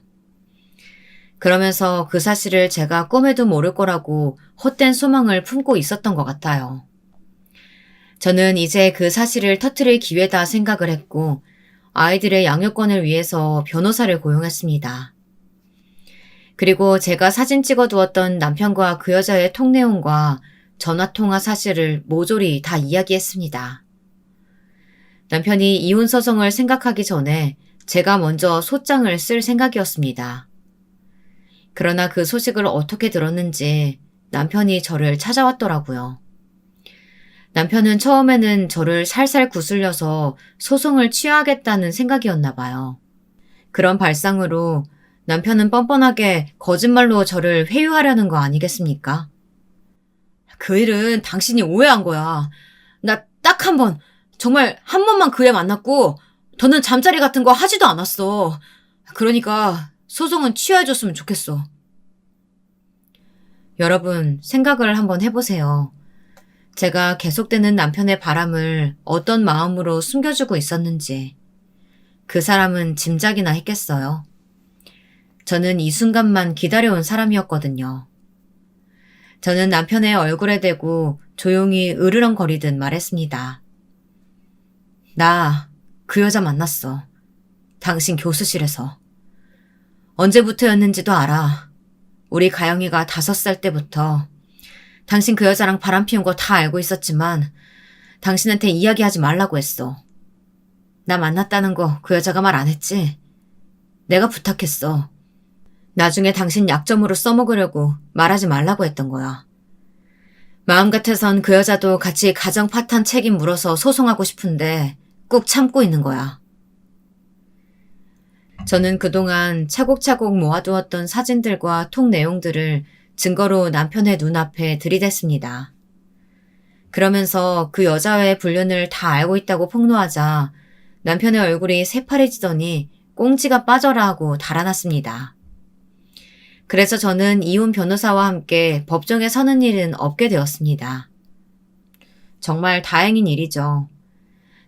그러면서 그 사실을 제가 꿈에도 모를 거라고 헛된 소망을 품고 있었던 것 같아요. 저는 이제 그 사실을 터뜨릴 기회다 생각을 했고 아이들의 양육권을 위해서 변호사를 고용했습니다. 그리고 제가 사진 찍어두었던 남편과 그 여자의 통 내용과 전화통화 사실을 모조리 다 이야기했습니다. 남편이 이혼 소송을 생각하기 전에 제가 먼저 소장을 쓸 생각이었습니다. 그러나 그 소식을 어떻게 들었는지 남편이 저를 찾아왔더라고요. 남편은 처음에는 저를 살살 구슬려서 소송을 취하겠다는 생각이었나 봐요. 그런 발상으로 남편은 뻔뻔하게 거짓말로 저를 회유하려는 거 아니겠습니까? 그 일은 당신이 오해한 거야. 나 딱 한 번, 정말 한 번만 그 애 만났고 더는 잠자리 같은 거 하지도 않았어. 그러니까 소송은 취하해줬으면 좋겠어. 여러분, 생각을 한번 해보세요. 제가 계속되는 남편의 바람을 어떤 마음으로 숨겨주고 있었는지 그 사람은 짐작이나 했겠어요. 저는 이 순간만 기다려온 사람이었거든요. 저는 남편의 얼굴에 대고 조용히 으르렁거리듯 말했습니다. 나 그 여자 만났어. 당신 교수실에서. 언제부터였는지도 알아. 우리 가영이가 5살 때부터. 당신 그 여자랑 바람 피운 거 다 알고 있었지만 당신한테 이야기하지 말라고 했어. 나 만났다는 거 그 여자가 말 안 했지? 내가 부탁했어. 나중에 당신 약점으로 써먹으려고 말하지 말라고 했던 거야. 마음 같아선 그 여자도 같이 가정 파탄 책임 물어서 소송하고 싶은데 꾹 참고 있는 거야. 저는 그동안 차곡차곡 모아두었던 사진들과 통 내용들을 증거로 남편의 눈앞에 들이댔습니다. 그러면서 그 여자와의 불륜을 다 알고 있다고 폭로하자 남편의 얼굴이 새파래지더니 꽁지가 빠져라 하고 달아났습니다. 그래서 저는 이혼 변호사와 함께 법정에 서는 일은 없게 되었습니다. 정말 다행인 일이죠.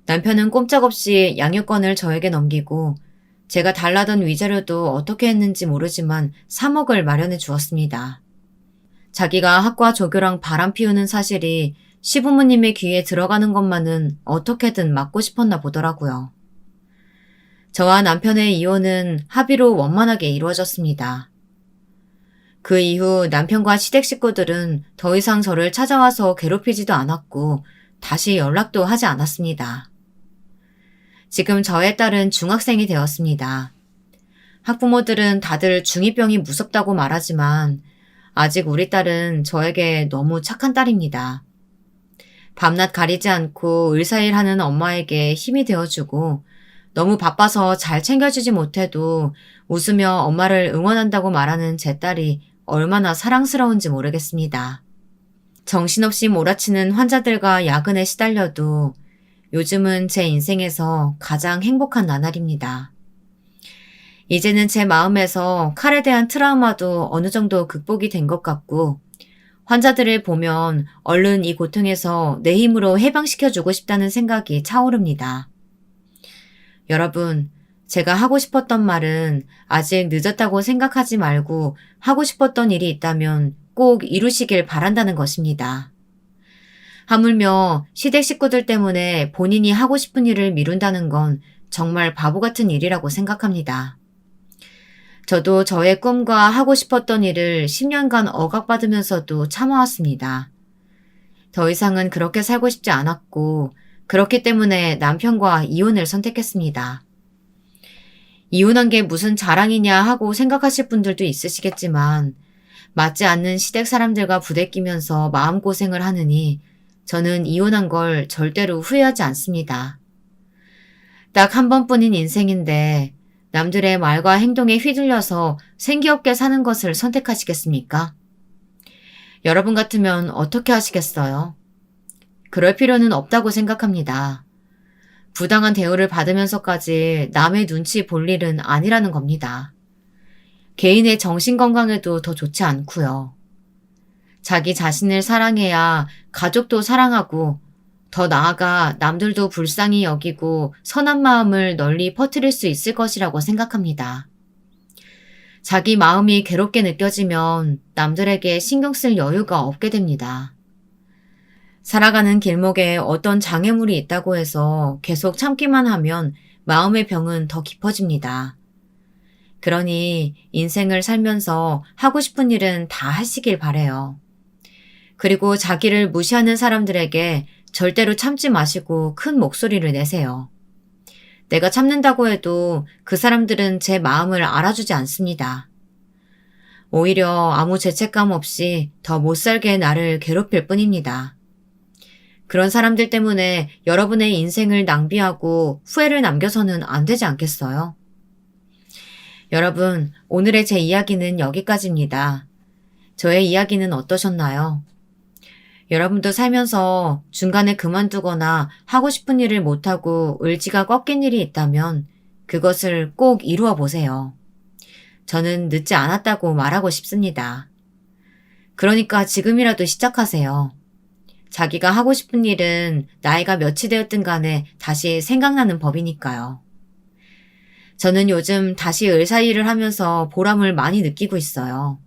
남편은 꼼짝없이 양육권을 저에게 넘기고 제가 달라던 위자료도 어떻게 했는지 모르지만 3억을 마련해 주었습니다. 자기가 학과 조교랑 바람 피우는 사실이 시부모님의 귀에 들어가는 것만은 어떻게든 막고 싶었나 보더라고요. 저와 남편의 이혼은 합의로 원만하게 이루어졌습니다. 그 이후 남편과 시댁 식구들은 더 이상 저를 찾아와서 괴롭히지도 않았고 다시 연락도 하지 않았습니다. 지금 저의 딸은 중학생이 되었습니다. 학부모들은 다들 중2병이 무섭다고 말하지만 아직 우리 딸은 저에게 너무 착한 딸입니다. 밤낮 가리지 않고 의사일 하는 엄마에게 힘이 되어주고 너무 바빠서 잘 챙겨주지 못해도 웃으며 엄마를 응원한다고 말하는 제 딸이 얼마나 사랑스러운지 모르겠습니다. 정신없이 몰아치는 환자들과 야근에 시달려도 요즘은 제 인생에서 가장 행복한 나날입니다. 이제는 제 마음에서 칼에 대한 트라우마도 어느 정도 극복이 된 것 같고 환자들을 보면 얼른 이 고통에서 내 힘으로 해방시켜주고 싶다는 생각이 차오릅니다. 여러분, 제가 하고 싶었던 말은 아직 늦었다고 생각하지 말고 하고 싶었던 일이 있다면 꼭 이루시길 바란다는 것입니다. 하물며 시댁 식구들 때문에 본인이 하고 싶은 일을 미룬다는 건 정말 바보 같은 일이라고 생각합니다. 저도 저의 꿈과 하고 싶었던 일을 10년간 억압받으면서도 참아왔습니다. 더 이상은 그렇게 살고 싶지 않았고 그렇기 때문에 남편과 이혼을 선택했습니다. 이혼한 게 무슨 자랑이냐 하고 생각하실 분들도 있으시겠지만 맞지 않는 시댁 사람들과 부대끼면서 마음고생을 하느니 저는 이혼한 걸 절대로 후회하지 않습니다. 딱 한 번뿐인 인생인데 남들의 말과 행동에 휘둘려서 생기없게 사는 것을 선택하시겠습니까? 여러분 같으면 어떻게 하시겠어요? 그럴 필요는 없다고 생각합니다. 부당한 대우를 받으면서까지 남의 눈치 볼 일은 아니라는 겁니다. 개인의 정신건강에도 더 좋지 않고요. 자기 자신을 사랑해야 가족도 사랑하고 더 나아가 남들도 불쌍히 여기고 선한 마음을 널리 퍼뜨릴 수 있을 것이라고 생각합니다. 자기 마음이 괴롭게 느껴지면 남들에게 신경 쓸 여유가 없게 됩니다. 살아가는 길목에 어떤 장애물이 있다고 해서 계속 참기만 하면 마음의 병은 더 깊어집니다. 그러니 인생을 살면서 하고 싶은 일은 다 하시길 바래요. 그리고 자기를 무시하는 사람들에게 절대로 참지 마시고 큰 목소리를 내세요. 내가 참는다고 해도 그 사람들은 제 마음을 알아주지 않습니다. 오히려 아무 죄책감 없이 더 못살게 나를 괴롭힐 뿐입니다. 그런 사람들 때문에 여러분의 인생을 낭비하고 후회를 남겨서는 안 되지 않겠어요? 여러분, 오늘의 제 이야기는 여기까지입니다. 저의 이야기는 어떠셨나요? 여러분도 살면서 중간에 그만두거나 하고 싶은 일을 못하고 의지가 꺾인 일이 있다면 그것을 꼭 이루어 보세요. 저는 늦지 않았다고 말하고 싶습니다. 그러니까 지금이라도 시작하세요. 자기가 하고 싶은 일은 나이가 몇이 되었든 간에 다시 생각나는 법이니까요. 저는 요즘 다시 의사일을 하면서 보람을 많이 느끼고 있어요.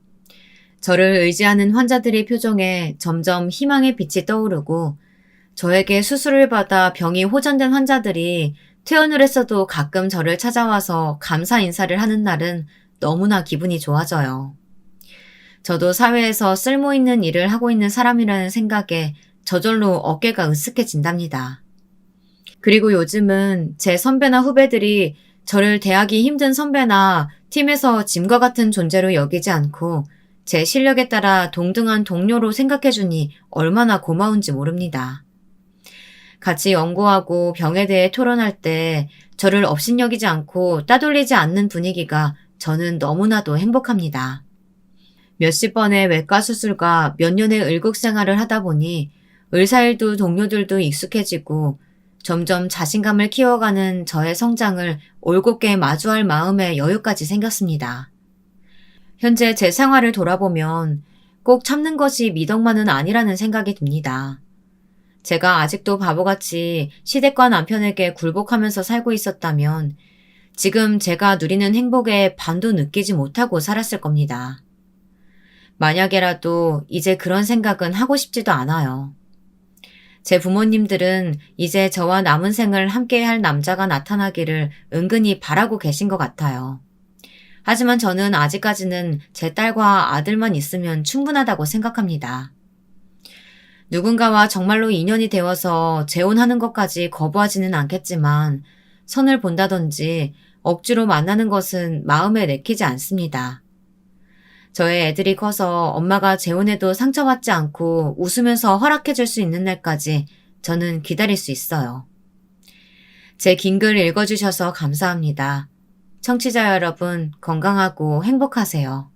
저를 의지하는 환자들의 표정에 점점 희망의 빛이 떠오르고 저에게 수술을 받아 병이 호전된 환자들이 퇴원을 했어도 가끔 저를 찾아와서 감사 인사를 하는 날은 너무나 기분이 좋아져요. 저도 사회에서 쓸모있는 일을 하고 있는 사람이라는 생각에 저절로 어깨가 으쓱해진답니다. 그리고 요즘은 제 선배나 후배들이 저를 대하기 힘든 선배나 팀에서 짐과 같은 존재로 여기지 않고 제 실력에 따라 동등한 동료로 생각해주니 얼마나 고마운지 모릅니다. 같이 연구하고 병에 대해 토론할 때 저를 업신여기지 않고 따돌리지 않는 분위기가 저는 너무나도 행복합니다. 몇십 번의 외과 수술과 몇 년의 의국 생활을 하다 보니 의사일도 동료들도 익숙해지고 점점 자신감을 키워가는 저의 성장을 올곧게 마주할 마음의 여유까지 생겼습니다. 현재 제 생활을 돌아보면 꼭 참는 것이 미덕만은 아니라는 생각이 듭니다. 제가 아직도 바보같이 시댁과 남편에게 굴복하면서 살고 있었다면 지금 제가 누리는 행복의 반도 느끼지 못하고 살았을 겁니다. 만약에라도 이제 그런 생각은 하고 싶지도 않아요. 제 부모님들은 이제 저와 남은 생을 함께할 남자가 나타나기를 은근히 바라고 계신 것 같아요. 하지만 저는 아직까지는 제 딸과 아들만 있으면 충분하다고 생각합니다. 누군가와 정말로 인연이 되어서 재혼하는 것까지 거부하지는 않겠지만 선을 본다든지 억지로 만나는 것은 마음에 내키지 않습니다. 저의 애들이 커서 엄마가 재혼해도 상처받지 않고 웃으면서 허락해줄 수 있는 날까지 저는 기다릴 수 있어요. 제 긴 글 읽어주셔서 감사합니다. 청취자 여러분, 건강하고 행복하세요.